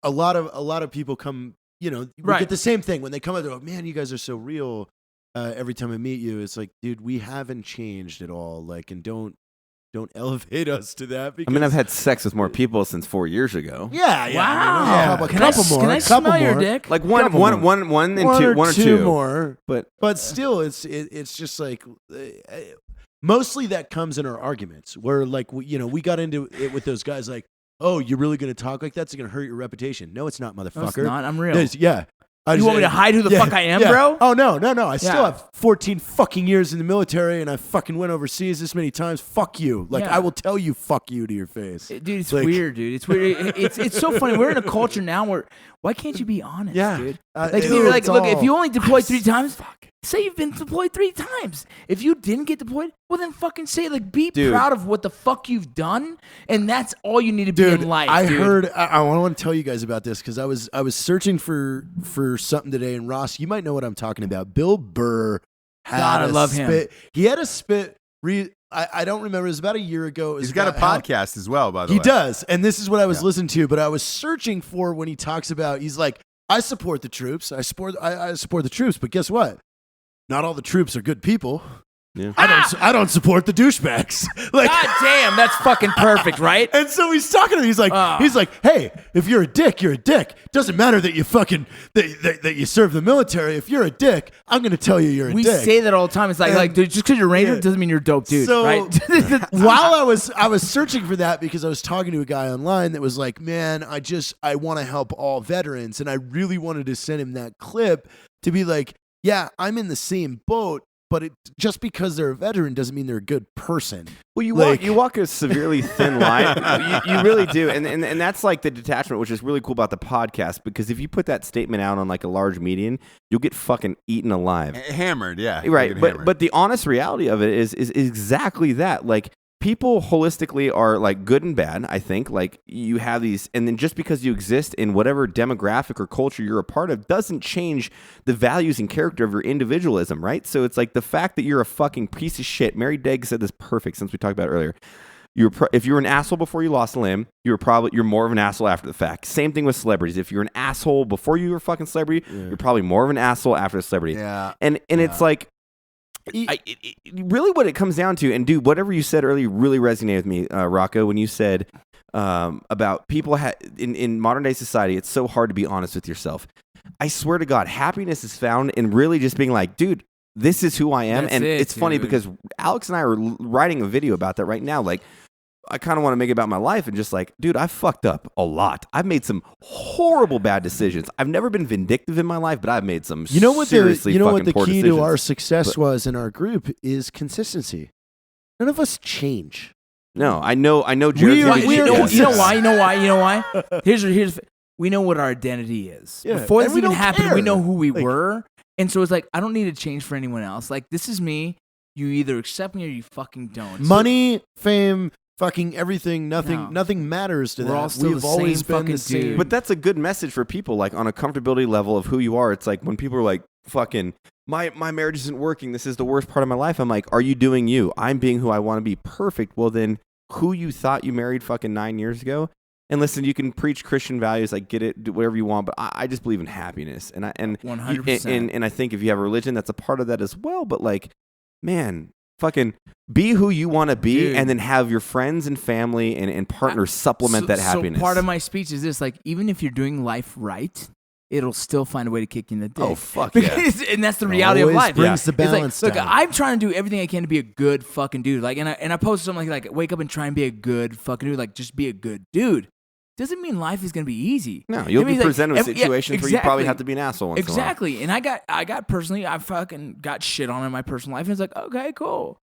a lot of people come, we get the same thing when they come out. They're like, man, you guys are so real. Every time I meet you, it's like, dude, we haven't changed at all. Like, and don't elevate us to that. Because, I've had sex with more people since 4 years ago. Yeah. Wow. A couple more. Can I smell your dick? Like one or two more. But still, it's just like mostly that comes in our arguments where like we got into it with those guys like, oh, you're really gonna talk like that? It's gonna hurt your reputation. No, it's not, motherfucker. No, it's not. I'm real. You want me to hide who the fuck I am, bro? Oh, no. I still have 14 fucking years in the military, and I fucking went overseas this many times. Fuck you. Like, I will tell you fuck you to your face. Dude, it's weird, dude. It's weird. It's so funny. We're in a culture now where, why can't you be honest, dude? Look, if you only deployed 3 times, say you've been deployed 3 times. If you didn't get deployed, well, then fucking say it. Like, be proud of what the fuck you've done, and that's all you need to be in life, I heard, I want to tell you guys about this, because I was searching for something today, and Ross, you might know what I'm talking about. Bill Burr had I love him. He had a spit. I don't remember. It was about a year ago. He's got a podcast as well, by the way. He does, and this is what I was listening to, but I was searching for when he talks about, he's like, I support the troops. I support the troops, but guess what? Not all the troops are good people. Yeah. I don't support the douchebags. Like, God damn, that's fucking perfect, right? And so he's talking to me. He's like, hey, if you're a dick, you're a dick. Doesn't matter that you fucking that you serve the military. If you're a dick, I'm gonna tell you you're a dick. We say that all the time. It's like dude, just because you're a Ranger doesn't mean you're a dope dude, so, right? While I was searching for that, because I was talking to a guy online that was like, man, I want to help all veterans, and I really wanted to send him that clip to be like, yeah, I'm in the same boat. But just because they're a veteran doesn't mean they're a good person. Well, you walk a severely thin line. You really do, and that's like the detachment, which is really cool about the podcast. Because if you put that statement out on like a large median, you'll get fucking eaten alive, hammered. Yeah, right. But the honest reality of it is exactly that. Like, people holistically are like good and bad, I think. Like, you have these, and then just because you exist in whatever demographic or culture you're a part of doesn't change the values and character of your individualism, right? So it's like the fact that you're a fucking piece of shit. Mary Daig said this perfect, since we talked about it earlier. if you were an asshole before you lost a limb, you're more of an asshole after the fact. Same thing with celebrities. If you're an asshole before you were a fucking celebrity, you're probably more of an asshole after a celebrity. Yeah. And it's like, really what it comes down to, and dude, whatever you said earlier really resonated with me, Rocco, when you said about people in modern day society, it's so hard to be honest with yourself. I swear to God, happiness is found in really just being like, dude, this is who I am. It's funny because Alex and I are writing a video about that right now. Like, I kind of want to make it about my life and just like, dude, I fucked up a lot. I've made some horrible bad decisions. I've never been vindictive in my life, but I've made some seriously fucking poor key decisions. to our success was in our group is consistency. None of us change. No, I know. Jared's You know why? Here's we know what our identity is. Yeah. Before And this we even don't happened, care. we know who we Like- were. And so it's like, I don't need to change for anyone else. Like, this is me. You either accept me or you fucking don't. Money, fame, fucking everything, nothing No. nothing matters to We're that. all still We've the always same been fucking the same. dude. But that's a good message for people, like on a comfortability level of who you are. It's like when people are like, fucking, my marriage isn't working. This is the worst part of my life. I'm like, are you doing you? I'm being who I want to be. Perfect. Well, then who you thought you married fucking 9 years ago? And listen, you can preach Christian values. I get it, do whatever you want, but I just believe in happiness. And 100%. And I think if you have a religion, that's a part of that as well. But like, man, fucking be who you want to be, Dude. and then have your friends and family and partners supplement that happiness. So part of my speech is this: like, even if you're doing life right, it'll still find a way to kick you in the dick. Oh, fuck yeah. And that's the reality of Always life. brings the It's like, balance look, down. I'm trying to do everything I can to be a good fucking dude. Like, and I posted something like, wake up and try and be a good fucking dude. Like, just be a good dude. Doesn't mean life is gonna be easy. No, you'll It be means, like, presented with every- situations where you probably exactly. have to be an asshole once in a while. Exactly. And I got personally, I fucking got shit on in my personal life. And it's like, okay, cool.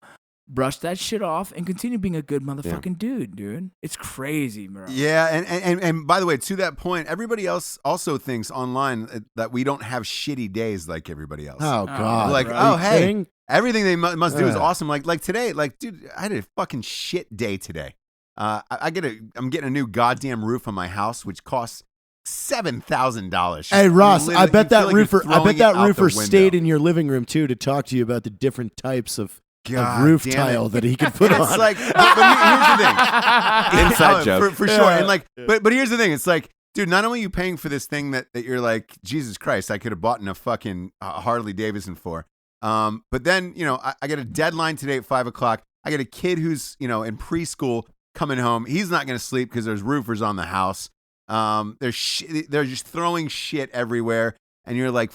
Brush that shit off and continue being a good motherfucking dude. It's crazy, bro. Yeah, and by the way, to that point, everybody else also thinks online that we don't have shitty days like everybody else. Oh God! Like, Are oh you hey, kidding? everything they must do is awesome. Like today, like dude, I had a fucking shit day today. I'm getting a new goddamn roof on my house, which costs $7,000. Hey Ross, I bet that feel like you're roofer. I throwing bet it that out the roofer window. stayed in your living room too to talk to you about the different types of God roof damn it. tile that he could put on. It's like, but here's the thing. Inside joke. for sure. And like, but here's the thing. It's like, dude, not only are you paying for this thing that you're like, Jesus Christ, I could have bought in a fucking Harley Davidson for. But then, I get a deadline today at 5:00. I get a kid who's, in preschool coming home. He's not going to sleep because there's roofers on the house. They're just throwing shit everywhere. And you're like,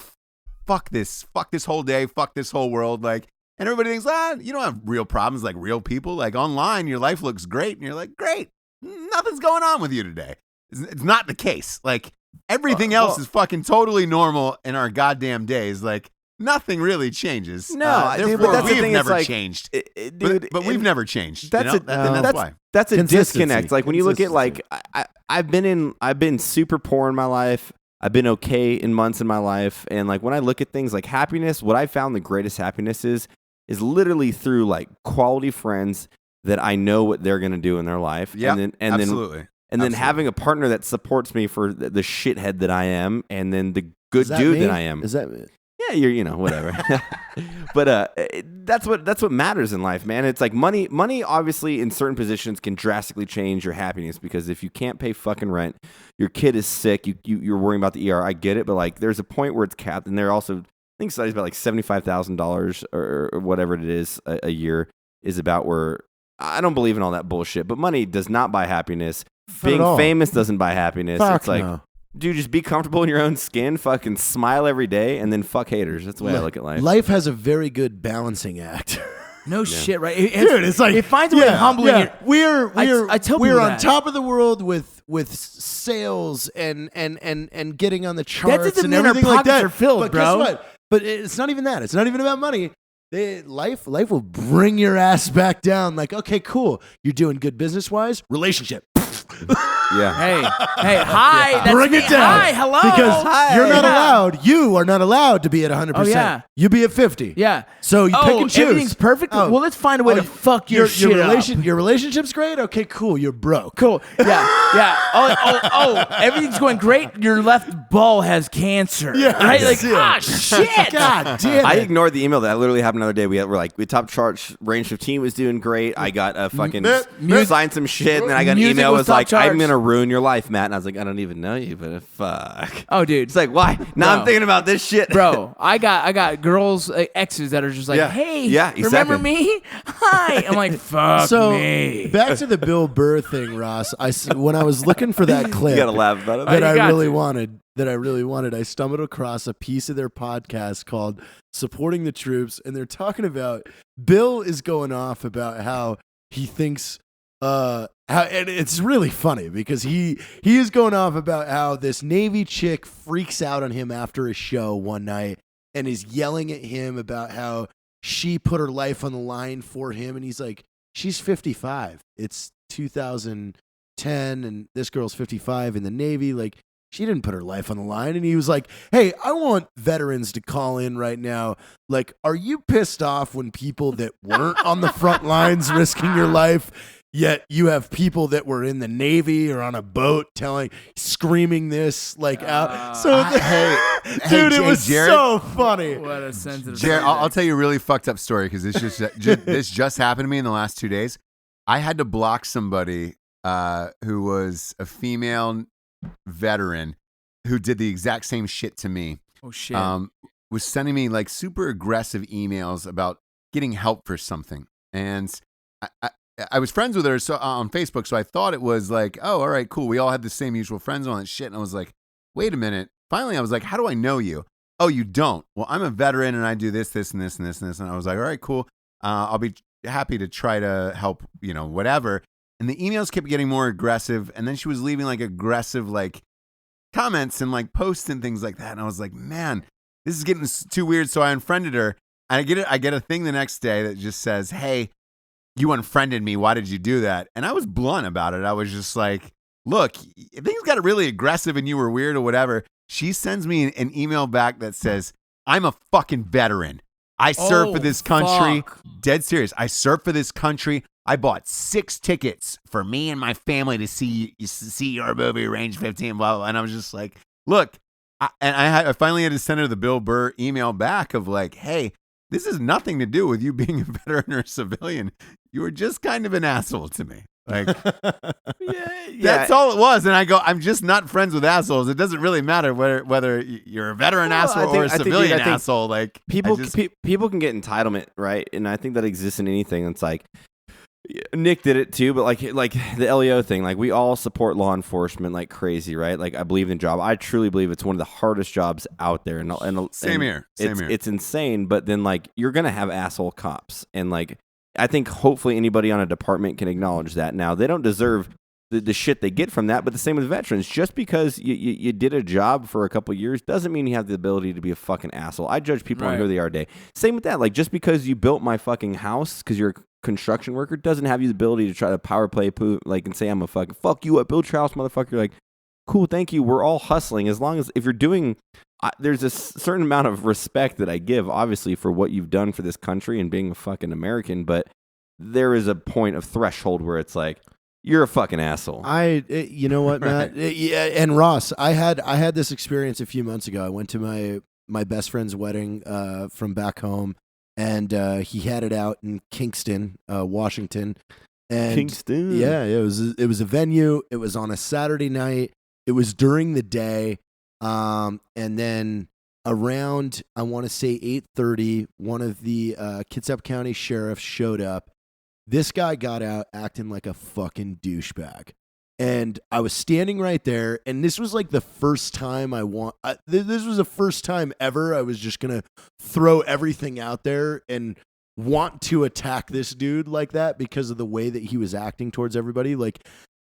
fuck this whole day. Fuck this whole world. Like, and everybody thinks, you don't have real problems like real people. Like online, your life looks great. And you're like, great. Nothing's going on with you today. It's not the case. Like everything else is fucking totally normal in our goddamn days. Like nothing really changes. No, therefore, but that's the we've thing. never it's like, changed. Dude, But we've never changed. That's and that's why. That's a Consistency. disconnect. Like when you look at like I've been super poor in my life. I've been okay in months in my life, and like when I look at things like happiness, what I found the greatest happiness is literally through like quality friends that I know what they're gonna do in their life. Yeah, and absolutely. then having a partner that supports me for the shithead that I am, and then the good Is that dude me? that I am. Is that? Yeah, you're whatever. But that's what matters in life, man. It's like money obviously in certain positions can drastically change your happiness, because if you can't pay fucking rent, your kid is sick, you're worrying about the ER. I get it, but like there's a point where it's capped, and they're also, I think studies about like $75,000 or whatever it is a year is about where I don't believe in all that bullshit, but money does not buy happiness. Being famous doesn't buy happiness. Fuck it's like, no. dude, just be comfortable in your own skin, fucking smile every day, and then fuck haters. That's the way I look at life. Life has a very good balancing act. No shit, right? Dude, it's like it finds a way of humbling it. We're tell we're people on that. top of the world with sales and getting on the charts doesn't and mean our everything like pockets that. are filled, but bro. Guess what? But it's not even that. It's not even about money. Life will bring your ass back down. Like, okay, cool. You're doing good business wise. Relationship. Yeah. Hey, hi. That's Bring me. it down. Hi, hello. Because you're not Yeah. allowed. You are not allowed to be at 100%. Oh, yeah. You be at 50. Yeah. So you pick and choose. Everything's perfect. Oh. Well, let's find a way to fuck your shit up. Your relationship's great. Okay, cool. You're broke. Cool. Yeah. Oh. Everything's going great. Your left ball has cancer. Yeah. Right? Like, Yes. shit. God damn it. I ignored the email that literally happened the other day. We top chart range 15 was doing great. I got a fucking signed some shit, and then I got an Music email was was top like, charts. "I'm gonna ruin your life, Matt." And I was like, "I don't even know you, but fuck." Oh, dude. It's like, why? Now I'm Bro. thinking about this shit, Bro, I got girls, exes that are just like, Yeah. hey, Yeah, remember exactly. me? Hi. I'm like, fuck So me. back to the Bill Burr thing, Ross. When I was looking for that clip, You gotta laugh about it. that you I got really to. wanted, I stumbled across a piece of their podcast called Supporting the Troops, and they're talking about Bill is going off about how he thinks and it's really funny because he is going off about how this Navy chick freaks out on him after a show one night and is yelling at him about how she put her life on the line for him, and he's like, she's 55. It's 2010 and this girl's 55 in the Navy. Like, she didn't put her life on the line. And he was like, hey, I want veterans to call in right now. Like, are you pissed off when people that weren't on the front lines risking your life, yet you have people that were in the Navy or on a boat screaming this like out? So dude, it was Jared, so funny. What a sensitive Jared, I'll subject. tell you a really fucked up story because this just happened to me in the last 2 days. I had to block somebody who was a female veteran who did the exact same shit to me. Oh, shit. Was sending me like super aggressive emails about getting help for something. And I was friends with her on Facebook, so I thought it was like, oh, all right, cool. We all had the same mutual friends on that shit. And I was like, wait a minute. Finally, I was like, how do I know you? Oh, you don't. Well, I'm a veteran and I do this, this, and this, and this, and this. And I was like, all right, cool. I'll be happy to try to help, whatever. And the emails kept getting more aggressive. And then she was leaving like aggressive, like comments and like posts and things like that. And I was like, man, this is getting too weird. So I unfriended her. And I get a thing the next day that just says, hey, you unfriended me. Why did you do that? And I was blunt about it. I was just like, look, if things got really aggressive and you were weird or whatever, she sends me an email back that says, I'm a fucking veteran. I serve for this country. Fuck. Dead serious. I serve for this country. I bought 6 tickets for me and my family to see your movie, Range 15, blah, blah. And I was just like, look, I finally had to send her the Bill Burr email back of like, hey, this has nothing to do with you being a veteran or a civilian. You were just kind of an asshole to me. Like, that's all it was. And I go, I'm just not friends with assholes. It doesn't really matter whether you're a veteran asshole or a civilian asshole. Like, people can get entitlement, right? And I think that exists in anything. It's like Nick did it too, but like the LEO thing, like we all support law enforcement like crazy, right? Like I believe in the job. I truly believe it's one of the hardest jobs out there. And Same here. It's insane, but then like you're gonna have asshole cops, and like I think hopefully anybody on a department can acknowledge that. Now they don't deserve the shit they get from that, but the same with veterans. Just because you did a job for a couple years doesn't mean you have the ability to be a fucking asshole. I judge people on who they are today. Same with that. Like just because you built my fucking house because you're a construction worker doesn't have you the ability to try to power play and say I'm a fucking fuck you, I built your house, motherfucker. Like, cool, thank you. We're all hustling as long as if you're doing. There's a certain amount of respect that I give, obviously, for what you've done for this country and being a fucking American, but there is a point of threshold where it's like, you're a fucking asshole. You know what, Matt? Yeah, and Ross, I had this experience a few months ago. I went to my best friend's wedding from back home, and he had it out in Kingston, Washington. And Kingston. Yeah, it was a venue. It was on a Saturday night. It was during the day, and then around I want to say 8:30, one of the Kitsap County sheriffs showed up. This guy got out acting like a fucking douchebag. And I was standing right there, and this was like the first time this was the first time ever I was just going to throw everything out there and want to attack this dude like that because of the way that he was acting towards everybody. Like,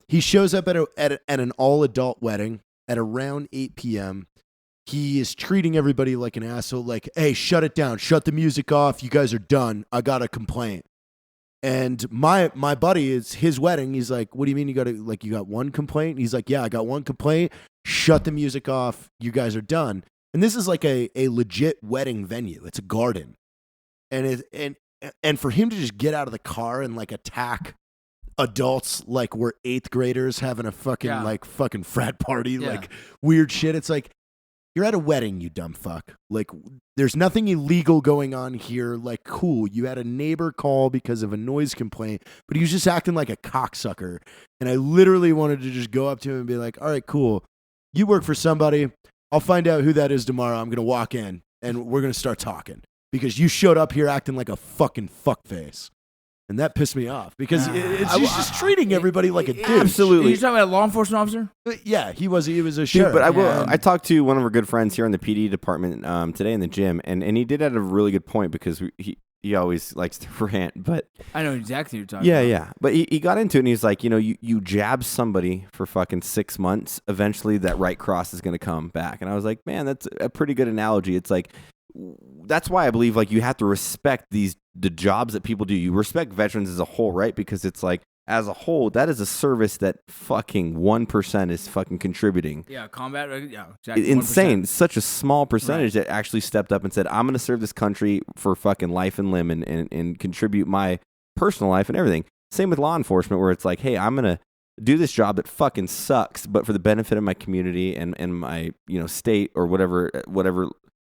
he shows up at an all-adult wedding at around 8 p.m. He is treating everybody like an asshole, like, hey, shut it down. Shut the music off. You guys are done. I got a complaint. And my buddy, is his wedding. He's like, what do you mean you got one complaint? He's like, yeah, I got one complaint. Shut the music off. You guys are done. And this is like a legit wedding venue. It's a garden. And for him to just get out of the car and like attack adults like we're 8th graders having a fucking frat party, like weird shit. It's like, you're at a wedding, you dumb fuck. Like, there's nothing illegal going on here. Like, cool, you had a neighbor call because of a noise complaint, but he was just acting like a cocksucker. And I literally wanted to just go up to him and be like, all right, cool. You work for somebody. I'll find out who that is tomorrow. I'm going to walk in and we're going to start talking because you showed up here acting like a fucking fuckface. And that pissed me off because he's just treating everybody like a douche. Absolutely. You're talking about a law enforcement officer? Yeah, he was a sheriff. Dude, but I talked to one of our good friends here in the PD department today in the gym, and he did have a really good point because he always likes to rant. But I know exactly what you're talking about. Yeah. But he got into it, and he's like, you jab somebody for fucking 6 months, eventually that right cross is going to come back. And I was like, man, that's a pretty good analogy. It's like, that's why I believe like you have to respect the jobs that people do. You respect veterans as a whole, right? Because it's like as a whole, that is a service that fucking 1% is fucking contributing. Yeah, combat. Yeah, exactly. Insane. 1%. Such a small percentage that actually stepped up and said, "I'm going to serve this country for fucking life and limb and contribute my personal life and everything." Same with law enforcement, where it's like, "Hey, I'm going to do this job that fucking sucks, but for the benefit of my community and my state or whatever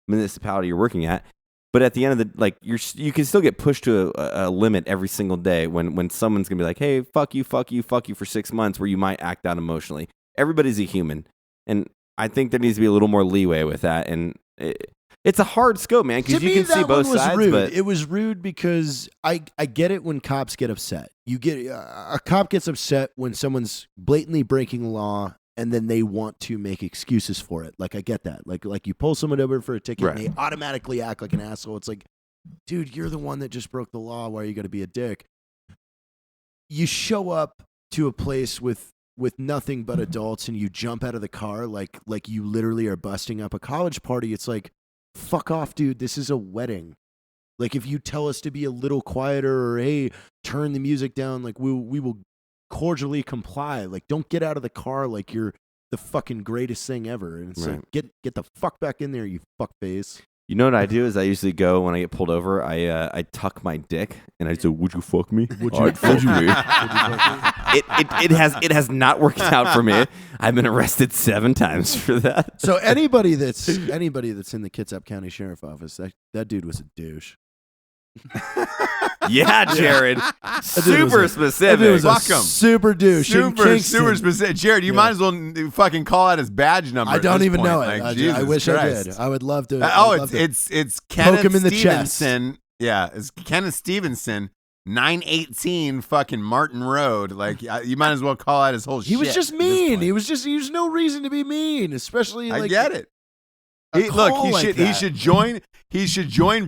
municipality you're working at." But at the end of the you can still get pushed to a limit every single day when someone's gonna be like, hey, fuck you for 6 months, where you might act out emotionally. Everybody's a human, and I think there needs to be a little more leeway with that. And it's a hard scope, man, because you can see both sides. Rude. But it was rude because I get it when cops get upset. You get a cop gets upset when someone's blatantly breaking the law. And then they want to make excuses for it. Like, I get that. Like you pull someone over for a ticket and they automatically act like an asshole. It's like, dude, you're the one that just broke the law. Why are you going to be a dick? You show up to a place with nothing but adults and you jump out of the car like you literally are busting up a college party. It's like, fuck off, dude. This is a wedding. Like, if you tell us to be a little quieter or, hey, turn the music down, like we will cordially comply. Like, don't get out of the car like you're the fucking greatest thing ever. And it's like, get the fuck back in there, you fuck face. you know what I do is I usually go when I get pulled over. I tuck my dick and I say, "Would you fuck me?" Would you me? It has not worked out for me. I've been arrested 7 times for that. So anybody that's in the Kitsap County Sheriff Office, that dude was a douche. Yeah, Jared. Super specific. Welcome. Super douche. Super specific. Jared, you might as well fucking call out his badge number. I don't even know it. Like, I wish Christ. I did. I would love to. It's Kenneth him in the Stevenson. Yeah, it's Kenneth Stevenson, 918 fucking Martin Road. Like, you might as well call out his whole shit. He was just mean. He was no reason to be mean, especially like. I get it. He should join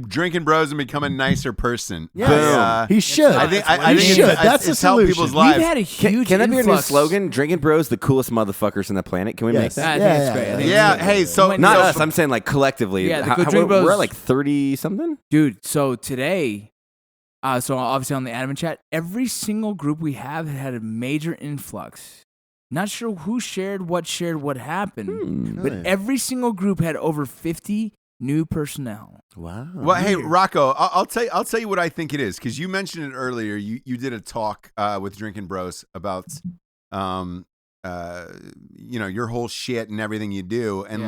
Drinkin' Bros and become a nicer person. Yeah, he should. I think that's the solution. People's lives. We've had a huge Can that be our new influx. slogan? Drinkin' Bros, the coolest motherfuckers on the planet. Can we make that? I think it's great. I think Yeah. it's Hey, so Not us. I'm saying like collectively. Yeah, the Drinkin' Bros. We're at like 30 something. Dude, so today, so obviously on the admin chat, every single group we have had a major influx. Not sure who shared what happened, but every single group had over 50 new personnel. Wow. Well, hey, Rocco, I'll tell you what I think it is, because you mentioned it earlier. You did a talk with Drinkin' Bros about your whole shit and everything you do, and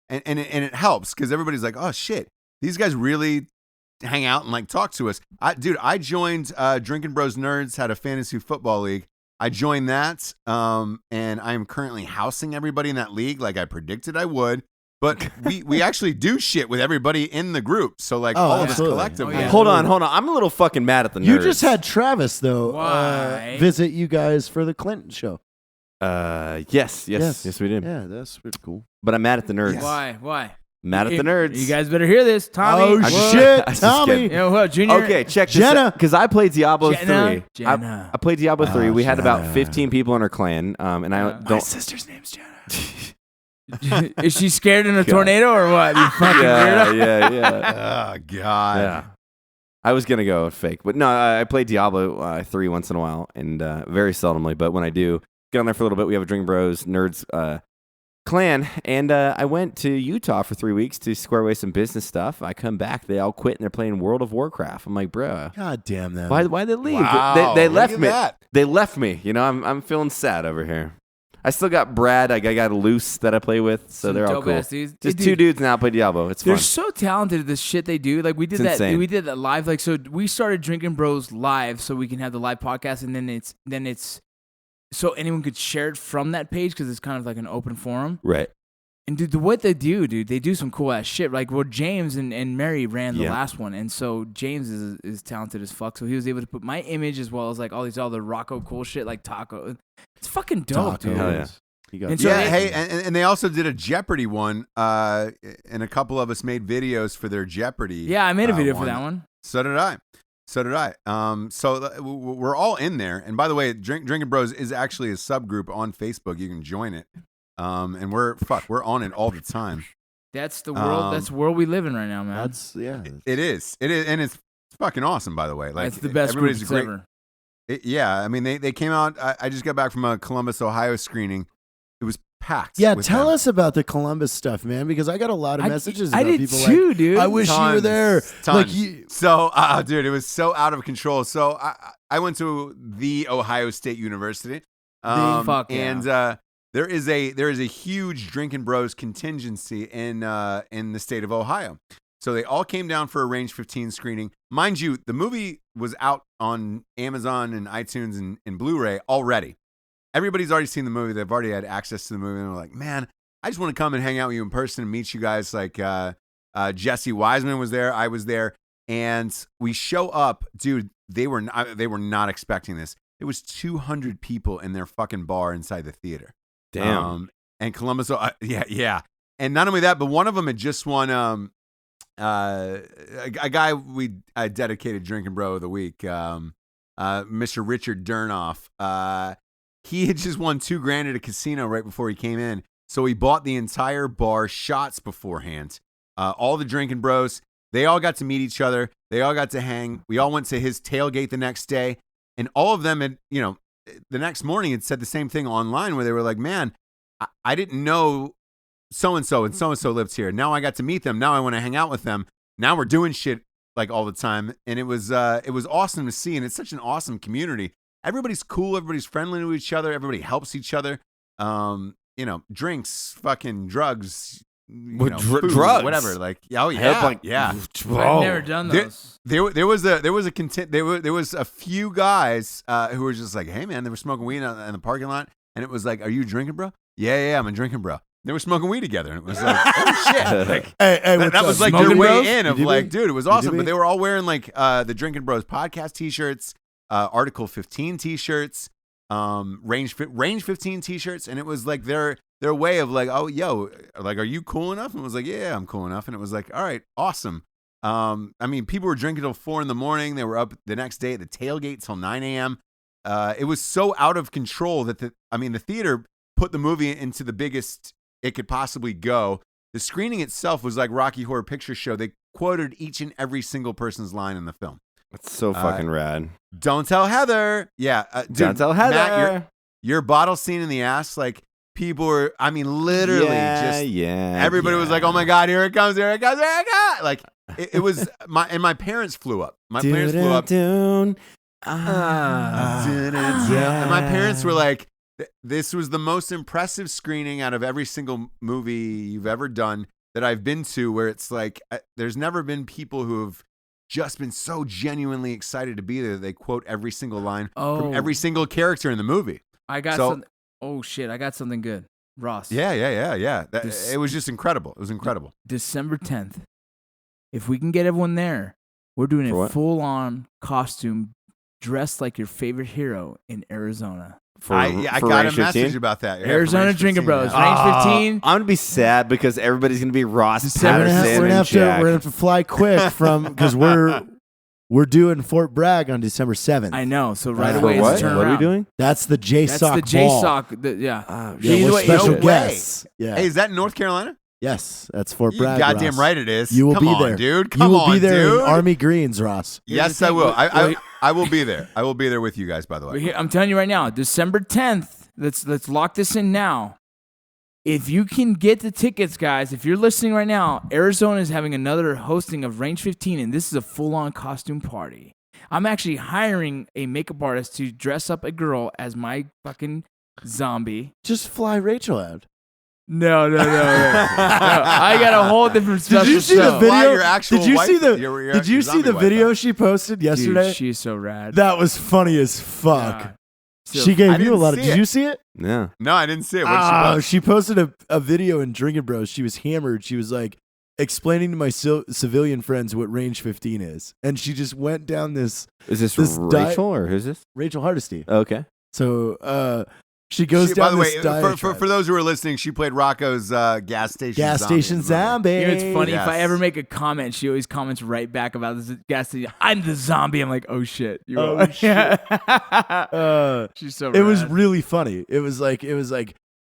and it helps because everybody's like, oh shit, these guys really hang out and like talk to us. I joined Drinkin' Bros Nerds, had a fantasy football league. I joined that, and I am currently housing everybody in that league like I predicted I would. But we actually do shit with everybody in the group. So, like, all of us collectively. Hold on. I'm a little fucking mad at the nerds. You just had Travis, though, visit you guys for the Clinton show. Yes, we did. Yeah, that's pretty cool. But I'm mad at the nerds. Yes. Why? Mad at the nerds. You guys better hear this, Tommy. Oh, shit, Tommy. You know what, Junior? Okay, check this Jenna. out. Because I played Diablo 3. Jenna. I played Diablo 3. We had about Jenna. 15 people in our clan. And I don't. My sister's name's Jenna. Is she scared in a tornado or what? You fucking weirdo. Yeah. Oh, God. Yeah. I was gonna go fake, but no, I play Diablo 3 once in a while, and very seldomly. But when I do, get on there for a little bit. We have a Drinkin' Bros Nerds clan, and I went to Utah for 3 weeks to square away some business stuff. I come back, they all quit, and they're playing World of Warcraft. I'm like, bro, God damn them. why'd they leave? Wow, They look left at me. that. They left me. You know, I'm feeling sad over here. I still got Brad. I got Luce that I play with, so Some they're all dope cool. ass dudes. Just Dude, two dudes now play Diablo. It's They're fun. so talented at the shit they do. Like we did It's that. insane. We did that live. Like so, we started Drinkin' Bros live so we can have the live podcast, and then it's so anyone could share it from that page because it's kind of like an open forum. Right. And dude, what they do, they do some cool ass shit. Like well, James and Mary ran the last one, and so James is talented as fuck. So he was able to put my image as well as like all these other Rocco cool shit like Taco. It's fucking dope, dude. Hell yeah. You got And so Yeah, they- hey, and they also did a Jeopardy one, and a couple of us made videos for their Jeopardy. Yeah, I made a video for that one. So did I. We're all in there. And by the way, Drinkin' Bros is actually a subgroup on Facebook. You can join it. And we're on it all the time. That's the world. That's the world we live in right now, man. That's It is, and it's fucking awesome. By the way, like That's the best group everybody's great. ever. Yeah, I mean they came out. I just got back from a Columbus, Ohio screening. It was packed. Yeah, with tell them. us about the Columbus stuff, man, because I got a lot of messages I about did people too, like, dude. I wish you were Tons, there. tons. Like you, So, dude, it was so out of control. So I went to the Ohio State University. Fuck yeah. And there is a huge Drinkin' Bros contingency in the state of Ohio. So they all came down for a Range 15 screening. Mind you, the movie was out on Amazon and iTunes and Blu-ray already. Everybody's already seen the movie. They've already had access to the movie. And they're like, man, I just want to come and hang out with you in person and meet you guys. Like Jesse Wiseman was there. I was there. And we show up. Dude, they were not expecting this. It was 200 people in their fucking bar inside the theater. Damn. And Columbus, yeah. And not only that, but one of them had just won a guy we dedicated Drinkin' Bro of the Week, Mr. Richard Durnoff. He had just won $2,000 at a casino right before he came in. So he bought the entire bar shots beforehand. All the Drinkin' Bros, they all got to meet each other. They all got to hang. We all went to his tailgate the next day. And all of them had, the next morning had said the same thing online where they were like, man, I didn't know so-and-so and so-and-so lived here. Now I got to meet them. Now I want to hang out with them. Now we're doing shit like all the time. And it was awesome to see. And it's such an awesome community. Everybody's cool. Everybody's friendly to each other. Everybody helps each other. Drinks, fucking drugs, food, drugs? whatever. Like, oh yeah, Help, like, yeah. I've never done those. There was a few guys who were just like, hey man, they were smoking weed in the parking lot, and it was like, are you drinking, bro? Yeah, I'm a drinking, bro. They were smoking weed together, and it was like, oh shit! Like, hey, that was like Smoking their way Bros? in of like, dude, it was awesome. be? But they were all wearing like the Drinkin' Bros podcast T-shirts, Article 15 T-shirts, Range 15 T-shirts, and it was like their way of like, oh, yo, like, are you cool enough? And it was like, yeah, I'm cool enough. And it was like, all right, awesome. I mean, people were drinking till 4 a.m. They were up the next day at the tailgate till 9 a.m. It was so out of control that the theater put the movie into the biggest it could possibly go. The screening itself was like Rocky Horror Picture Show. They quoted each and every single person's line in the film. That's so fucking rad. Don't tell Heather. Yeah. Dude, Don't tell Heather. Matt, your bottle scene in the ass, like, people were, I mean, literally everybody was like, oh my God, here it comes. Like, it was, my parents flew up. My parents flew up. And my parents were like, this was the most impressive screening out of every single movie you've ever done that I've been to, where it's like, there's never been people who have just been so genuinely excited to be there. They quote every single line from every single character in the movie. I got something. Oh shit! I got something good, Ross. Yeah. It was just incredible. It was incredible. December 10th. If we can get everyone there, we're doing a full-on costume, dressed like your favorite hero in Arizona. I got a message about that. Yeah, Arizona Drinkin' Bros. Range 15. I'm gonna be sad because everybody's gonna be Ross, we're Patterson, gonna and Jack. have to fly quick because we're doing Fort Bragg on December 7th. I know. So right For away, what? it's a turnaround. What are we doing? That's the That's JSOC the ball. JSOC. Yeah. Yeah, Either we're way, special no way. guests. Yeah. Hey, is that in North Carolina? Yes, that's Fort You Bragg. goddamn Ross. right it is. You will Come be on, there, dude. You Come will on, be there dude. in Army Greens, Ross. Yes, I will. I will be there. I will be there with you guys. By the way, I'm telling you right now, December 10th. Let's lock this in now. If you can get the tickets, guys, if you're listening right now, Arizona is having another hosting of Range 15, and this is a full-on costume party. I'm actually hiring a makeup artist to dress up a girl as my fucking zombie. Just fly Rachel out. No. I got a whole different special Did you see the show. video? Why your actual Did you wife- see the? your Did you see zombie the wife video out? she posted yesterday? Dude, she's so rad. That was funny as fuck. Yeah. She I gave you a didn't lot of. see Did it. you see it? Yeah. No, I didn't see it. What did she post? She posted a video in Drinkin' Bros. She was hammered. She was like explaining to my civilian friends what Range 15 is, and she just went down this. Is this diet- Rachel or who's this? Rachel Hardesty. Okay. So she goes By down the this way, diatribe. for those who are listening, she played Rocco's gas station gas station zombie. You know, it's funny. Yes. If I ever make a comment, she always comments right back about this gas station. I'm the zombie. I'm like, oh shit. You Oh, are. shit. She's so It was rad. really funny. It was like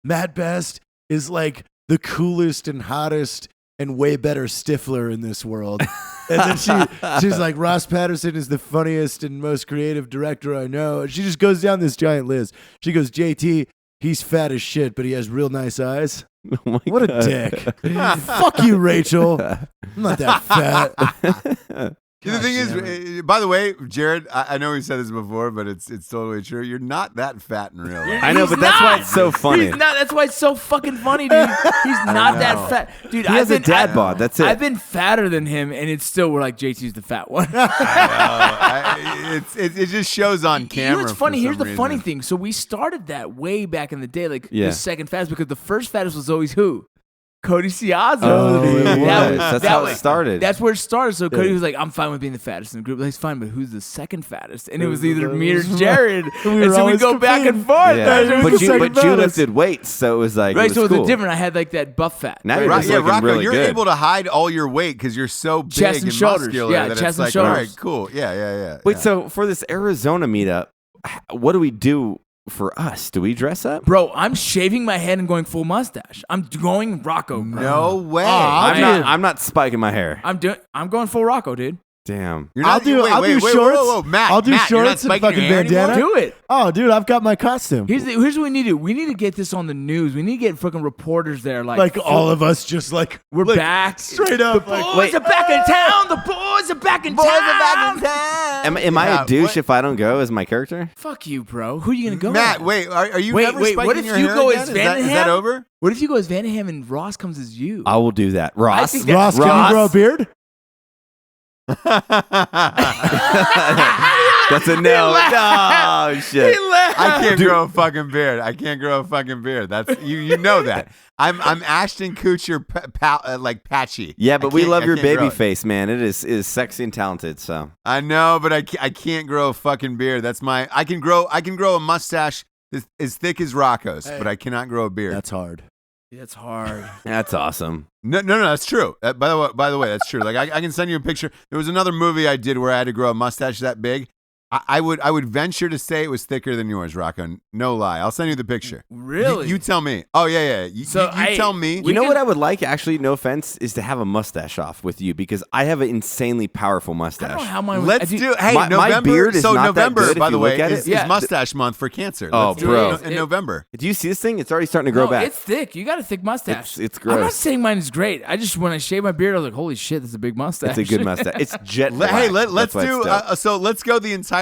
Matt Best is like the coolest and hottest and way better Stifler in this world. And then she's like, Ross Patterson is the funniest and most creative director I know. And she just goes down this giant list. She goes, JT, he's fat as shit, but he has real nice eyes. Oh my What a God. dick. Fuck you, Rachel. I'm not that fat. The thing is, by the way, Jared, I know we said this before, but it's totally true. You're not that fat in real life. I know, He's but that's why not. it's so funny. He's not. That's why it's so fucking funny, dude. He's not that fat, dude. He has a dad bod. That's it. I've been fatter than him, and it's still we're like JT's the fat one. It just shows on camera. You know what's funny? for Here's some the funny reason. thing. So we started that way back in the day, like Yeah. the second fattest, because the first fattest was always who? Cody Ciazzo. Oh, it That was. That's that how was- it started. That's where it started. So Cody Yeah. was like, "I'm fine with being the fattest in the group." Like, he's fine, but who's the second fattest? And it was It either was- me or Jared. We were and so we always go back and competing. forth. Yeah. That's Right, what But the you second fattest. lifted weights, so it was like it so was it cool. was different. I had like that buff fat. Now Right? you're just Yeah, looking Rocco, really you're good. able to hide all your weight because you're so big Chest and shoulders. muscular Yeah, that chest it's and like, all shoulders. right, cool. Yeah. Wait, so for this Arizona meetup, what do we do for us? Do we dress up? Bro, I'm shaving my head and going full mustache. I'm going Rocco. Bro. No way. I'm not spiking my hair. I'm going full Rocco, dude. Damn. You're I'll not- do wait, shorts. Whoa, Matt. I'll do Matt, you're not shorts and spiking your fucking hair anymore? bandana. Do it. Oh, dude, I've got my costume. Here's what we need to do. We need to get this on the news. We need to get fucking reporters there. Like all of us just like we're like, back. straight up. The Like, boys are back in town. The boys are back in town. Am I Yeah, a douche what- if I don't go as my character? Fuck you, bro. Who are you gonna go? Matt, as? wait, are you Wait, never wait, spiking what if your you hair go again? as Is that Vanderham? over? What if you go as Vanderham and Ross comes as you? I will do that. Ross. think that- Ross, can you grow a beard? That's a no. No shit. I can't grow a fucking beard. That's you know that. I'm Ashton Kutcher like patchy. Yeah, but I we can't- love I your can't grow baby it. face, man. It is sexy and talented. So I know, but I can't grow a fucking beard. That's my I can grow a mustache as thick as Rocco's, Hey. but I cannot grow a beard. That's hard. That's hard. that's awesome. No, that's true. By the way, that's true. Like I can send you a picture. There was another movie I did where I had to grow a mustache that big. I would venture to say it was thicker than yours, Rocco. No lie. I'll send you the picture. Really? You tell me. Oh yeah. You tell me. You know what I would like, actually, no offense, is to have a mustache off with you because I have an insanely powerful I mustache. don't know how mine. Let's do. Hey, my November. beard is so not that November, good if by the you way, look at is it. Yeah. mustache month for cancer. Oh, Let's do bro. it in November. Do you see this thing? It's already starting to grow No, back. it's thick. You got a thick mustache. It's I'm not gross. saying mine is great. I just when I shaved my beard, I was like, "Holy shit, that's a big mustache." It's a good mustache. It's jet black. Hey, let's That's why do. it's dope. So let's go the entire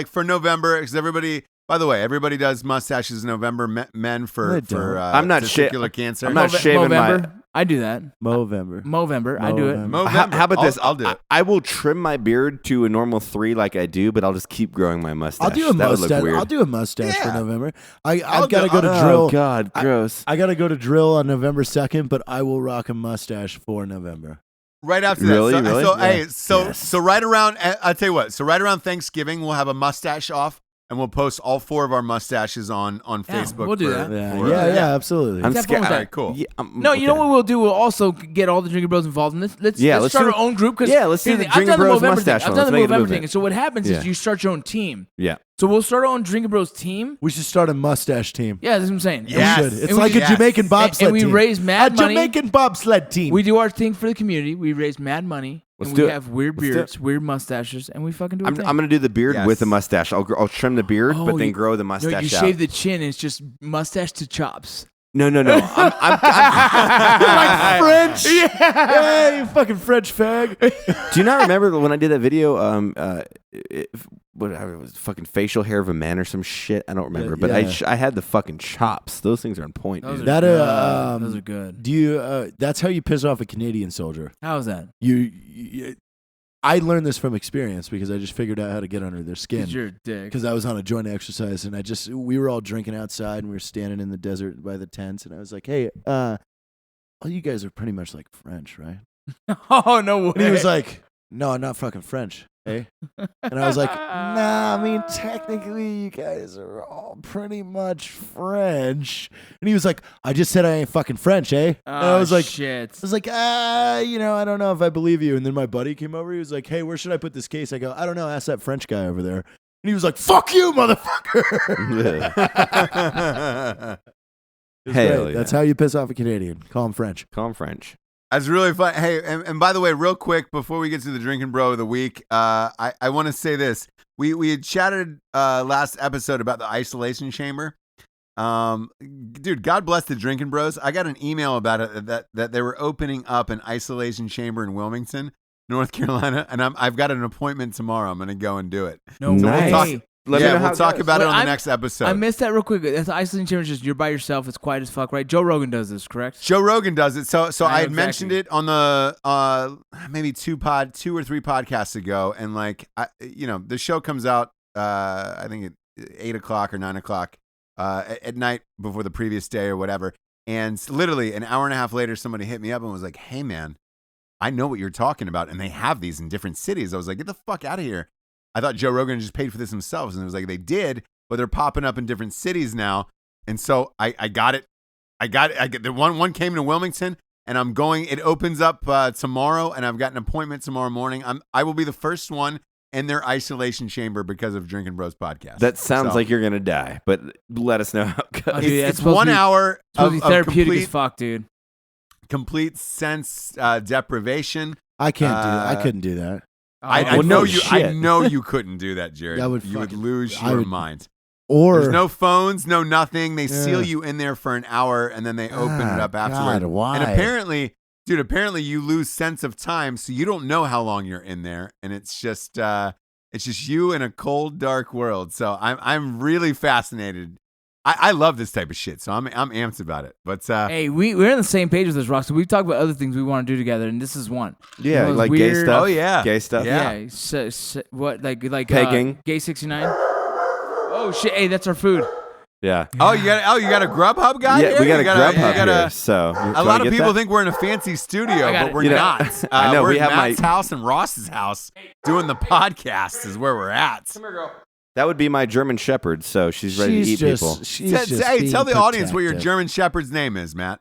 for November because everybody. By the way, everybody does mustaches in November. Men for I don't. I'm not testicular cancer. I'm not shaving my. Movember. I do that. Movember. Movember. I do it. Movember. How about this? I'll do it. I will trim my beard to a normal 3 like I do, but I'll just keep growing my mustache. I'll do a That would look mustache. weird. I'll do a mustache for Yeah. November. I'll I've got to do- go to oh, drill. Oh God, gross. I got to go to drill on November 2nd, but I will rock a mustache for November. Right after Really? that. Really? So Yeah. hey, Yes. so right around. I'll tell you what. So right around Thanksgiving, we'll have a mustache off, and we'll post all 4 of our mustaches on Facebook. we'll do that. Yeah, absolutely. I'm Have fun scared. with All that. right, cool. Yeah, No, you know what we'll do? We'll also get all the Drinking Bros involved in this. Let's let's start do- our own group. let's do the Drinking Bros mustache I've one. done Let's the make it a Movember movement. thing. And so what happens Yeah. is you start your own team. Yeah. So we'll start our own Drinking Bros team. We should start a mustache team. Yeah, that's what I'm saying. Yes. We should. It's And we like should- a Jamaican bobsled and we team. raise mad a money. Jamaican bobsled team. We do our thing for the community. We raise mad money. Let's and do we it. have weird Let's do beards, weird mustaches, and we fucking do our I'm thing. going to do the beard Yes. with the mustache. I'll trim the beard, Oh, but then you- grow the No, mustache you out. shave the chin, and it's just mustache to chops. No. I'm like French. Yeah, you fucking French fag. Do you not remember when I did that video? What it was fucking facial hair of a man or some shit. I don't remember, but yeah. I had the fucking chops. Those things are on point, Those dude. are That good. Those are good. Do you? That's how you piss off a Canadian soldier. How is that? I learned this from experience because I just figured out how to get under their skin. Because you're a dick. Because I was on a joint exercise and we were all drinking outside and we were standing in the desert by the tents and I was like, hey, well, you guys are pretty much like French, right? Oh, no way. And he was like, no, I'm not fucking French, eh? And I was like, nah, I mean, technically you guys are all pretty much French. And he was like, I just said I ain't fucking French, eh? And I was like, shit. I was like, I don't know if I believe you. And then my buddy came over. He was like, hey, where should I put this case? I go, I don't know. Ask that French guy over there. And he was like, fuck you, motherfucker. Hell yeah. That's how you piss off a Canadian. Call him French. Call 'em French. That's really fun. Hey, and by the way, real quick, before we get to the Drinking Bro of the week, I want to say this. We had chatted last episode about the isolation chamber. Dude, God bless the Drinking Bros. I got an email about it that they were opening up an isolation chamber in Wilmington, North Carolina, and I've got an appointment tomorrow. I'm going to go and do it. No Nice. way. Let me know how we'll it talk goes. about it Well, on the next episode. I missed that real quick. That's the isolation chamber. Just you're by yourself. It's quiet as fuck, right? Joe Rogan does this, correct? Joe Rogan does it. So I I know had exactly. mentioned it on the maybe 2 or 3 podcasts ago, and the show comes out I think at 8 o'clock or 9 o'clock at night before the previous day or whatever. And literally an hour and a half later, somebody hit me up and was like, "Hey man, I know what you're talking about, and they have these in different cities." I was like, "Get the fuck out of here." I thought Joe Rogan just paid for this themselves. And it was like, they did, but they're popping up in different cities now. And so I got it. I get the one came to Wilmington and I'm going, it opens up tomorrow and I've got an appointment tomorrow morning. I will be the first one in their isolation chamber because of Drinkin' Bros podcast. That sounds So, like you're going to die, but let us know how it goes. Oh, dude, that's it's supposed 1 to be- hour Supposed to of be therapeutic as complete, fuck, dude. complete sense deprivation. I can't do that. I couldn't do that. I well, know no you. shit. I know you couldn't do that, Jared. That would you would fucking- lose I your would- mind. Or There's no phones, no nothing. They seal Yeah. you in there for an hour and then they open it up afterward. God, why? And apparently you lose sense of time, so you don't know how long you're in there, and it's just you in a cold, dark world. So I'm really fascinated. I love this type of shit, so I'm amped about it. But Hey, we're on the same page with this, Rock. So we've talked about other things we want to do together, and this is one. Yeah, It was like gay weird. stuff. Oh, yeah. Gay stuff. Yeah. So, what like Pegging. Gay 69? Oh shit! Hey, that's our food. Yeah. you got a Grubhub guy Yeah, here? we got You a Grubhub you got here. So A lot of people think we're in a fancy studio, I got but it. we're You know, not. I know, We're we at have Matt's my- house and Ross's house doing the podcast is where we're at. that would be my German Shepherd. So she's ready to eat people. Hey, tell the audience what your German Shepherd's name is, Matt.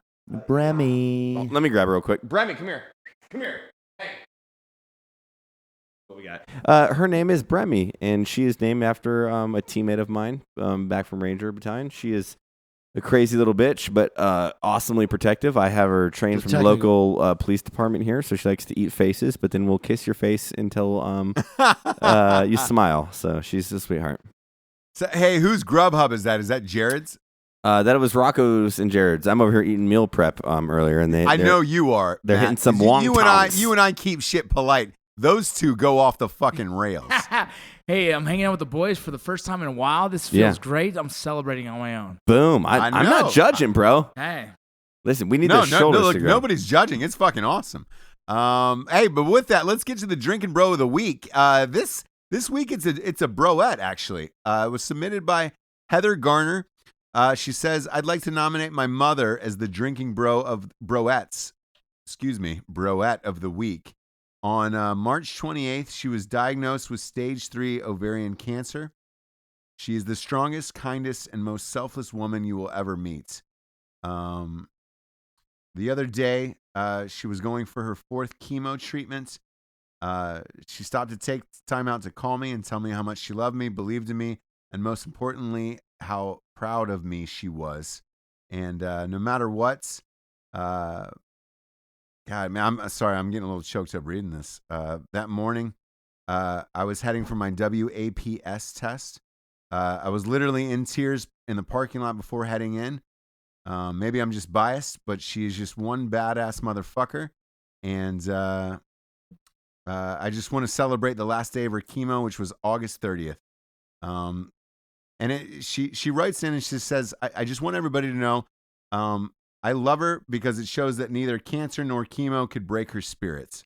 Bremmy. Let me grab her real quick. Bremy, come here. Come here. What we got? Her name is Bremy, and she is named after a teammate of mine back from Ranger Battalion. She is a crazy little bitch, but awesomely protective. I have her trained from the local police department here, so she likes to eat faces, but then we'll kiss your face until you smile. So she's a sweetheart. So, hey, whose Grubhub is that? Is that Jared's? That was Rocco's and Jared's. I'm over here eating meal prep earlier, and I know you are. they're Matt, hitting some 'cause wontons. you and I keep shit polite. Those two go off the fucking rails. Hey, I'm hanging out with the boys for the first time in a while. This feels great. I'm celebrating on my own. Boom. I I'm know. not judging, bro. Hey. Listen, we need No, those shoulders look, to grow. nobody's judging. It's fucking awesome. Hey, but with that, let's get to the Drinking Bro of the week. This week it's a broette actually. It was submitted by Heather Garner. She says, "I'd like to nominate my mother as the Drinking Bro of broette of the week. On March 28th, she was diagnosed with stage 3 ovarian cancer. She is the strongest, kindest, and most selfless woman you will ever meet. The other day, she was going for her 4th chemo treatment. She stopped to take time out to call me and tell me how much she loved me, believed in me, and most importantly, how proud of me she was. And no matter what, God, man, I'm sorry, I'm getting a little choked up reading this. That morning, I was heading for my WAPS test. I was literally in tears in the parking lot before heading in. Maybe I'm just biased, but she is just one badass motherfucker. And I just want to celebrate the last day of her chemo, which was August 30th. And she writes in and she says, I just want everybody to know I love her because it shows that neither cancer nor chemo could break her spirits.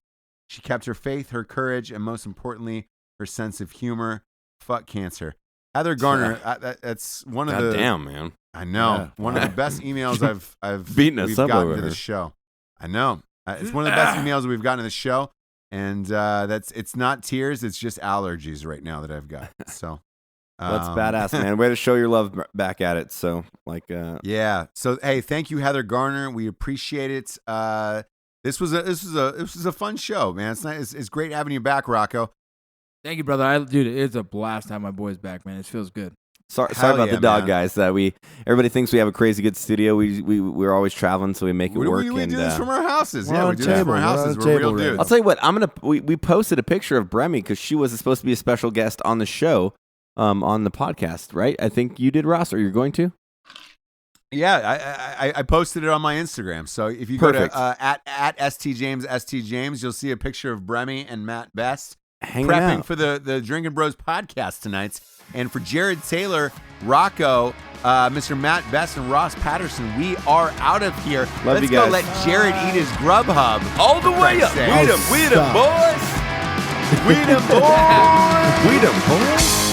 She kept her faith, her courage, and most importantly, her sense of humor. Fuck cancer. Heather Garner, that's one of the... Damn, man. I know. Yeah. One of the best emails I've beating us we've up gotten over to her. the show. I know. It's one of the best emails we've gotten to the show. And it's not tears, it's just allergies right now that I've got. So that's badass, man. Way to show your love back at it. So yeah. So hey, thank you, Heather Garner. We appreciate it. This was a fun show, man. It's nice. It's great having you back, Rocco. Thank you, brother. Dude, it's a blast to have my boys back, man. It feels good. Sorry Hell about yeah, the dog, man. guys. That everybody thinks we have a crazy good studio. We're always traveling, so we make it work. We and, do this from our houses. We're Yeah, on we do this from our table. We're on houses. a We're real table, dudes. I'll tell you what. We posted a picture of Bremy because she was supposed to be a special guest on the show, on the podcast, right? I think you did, Ross. Or you're going to? Yeah, I posted it on my Instagram. So if you Perfect. go to at STJames, you'll see a picture of Bremy and Matt Best Hanging prepping out. for the Drinkin' Bros podcast tonight. And for Jared Taylor, Rocco, Mr. Matt Best, and Ross Patterson, we are out of here. Love Let's you go guys. let Jared eat his Grubhub. All the way up. Christ's sake. We them boys. We them boys. We them boys.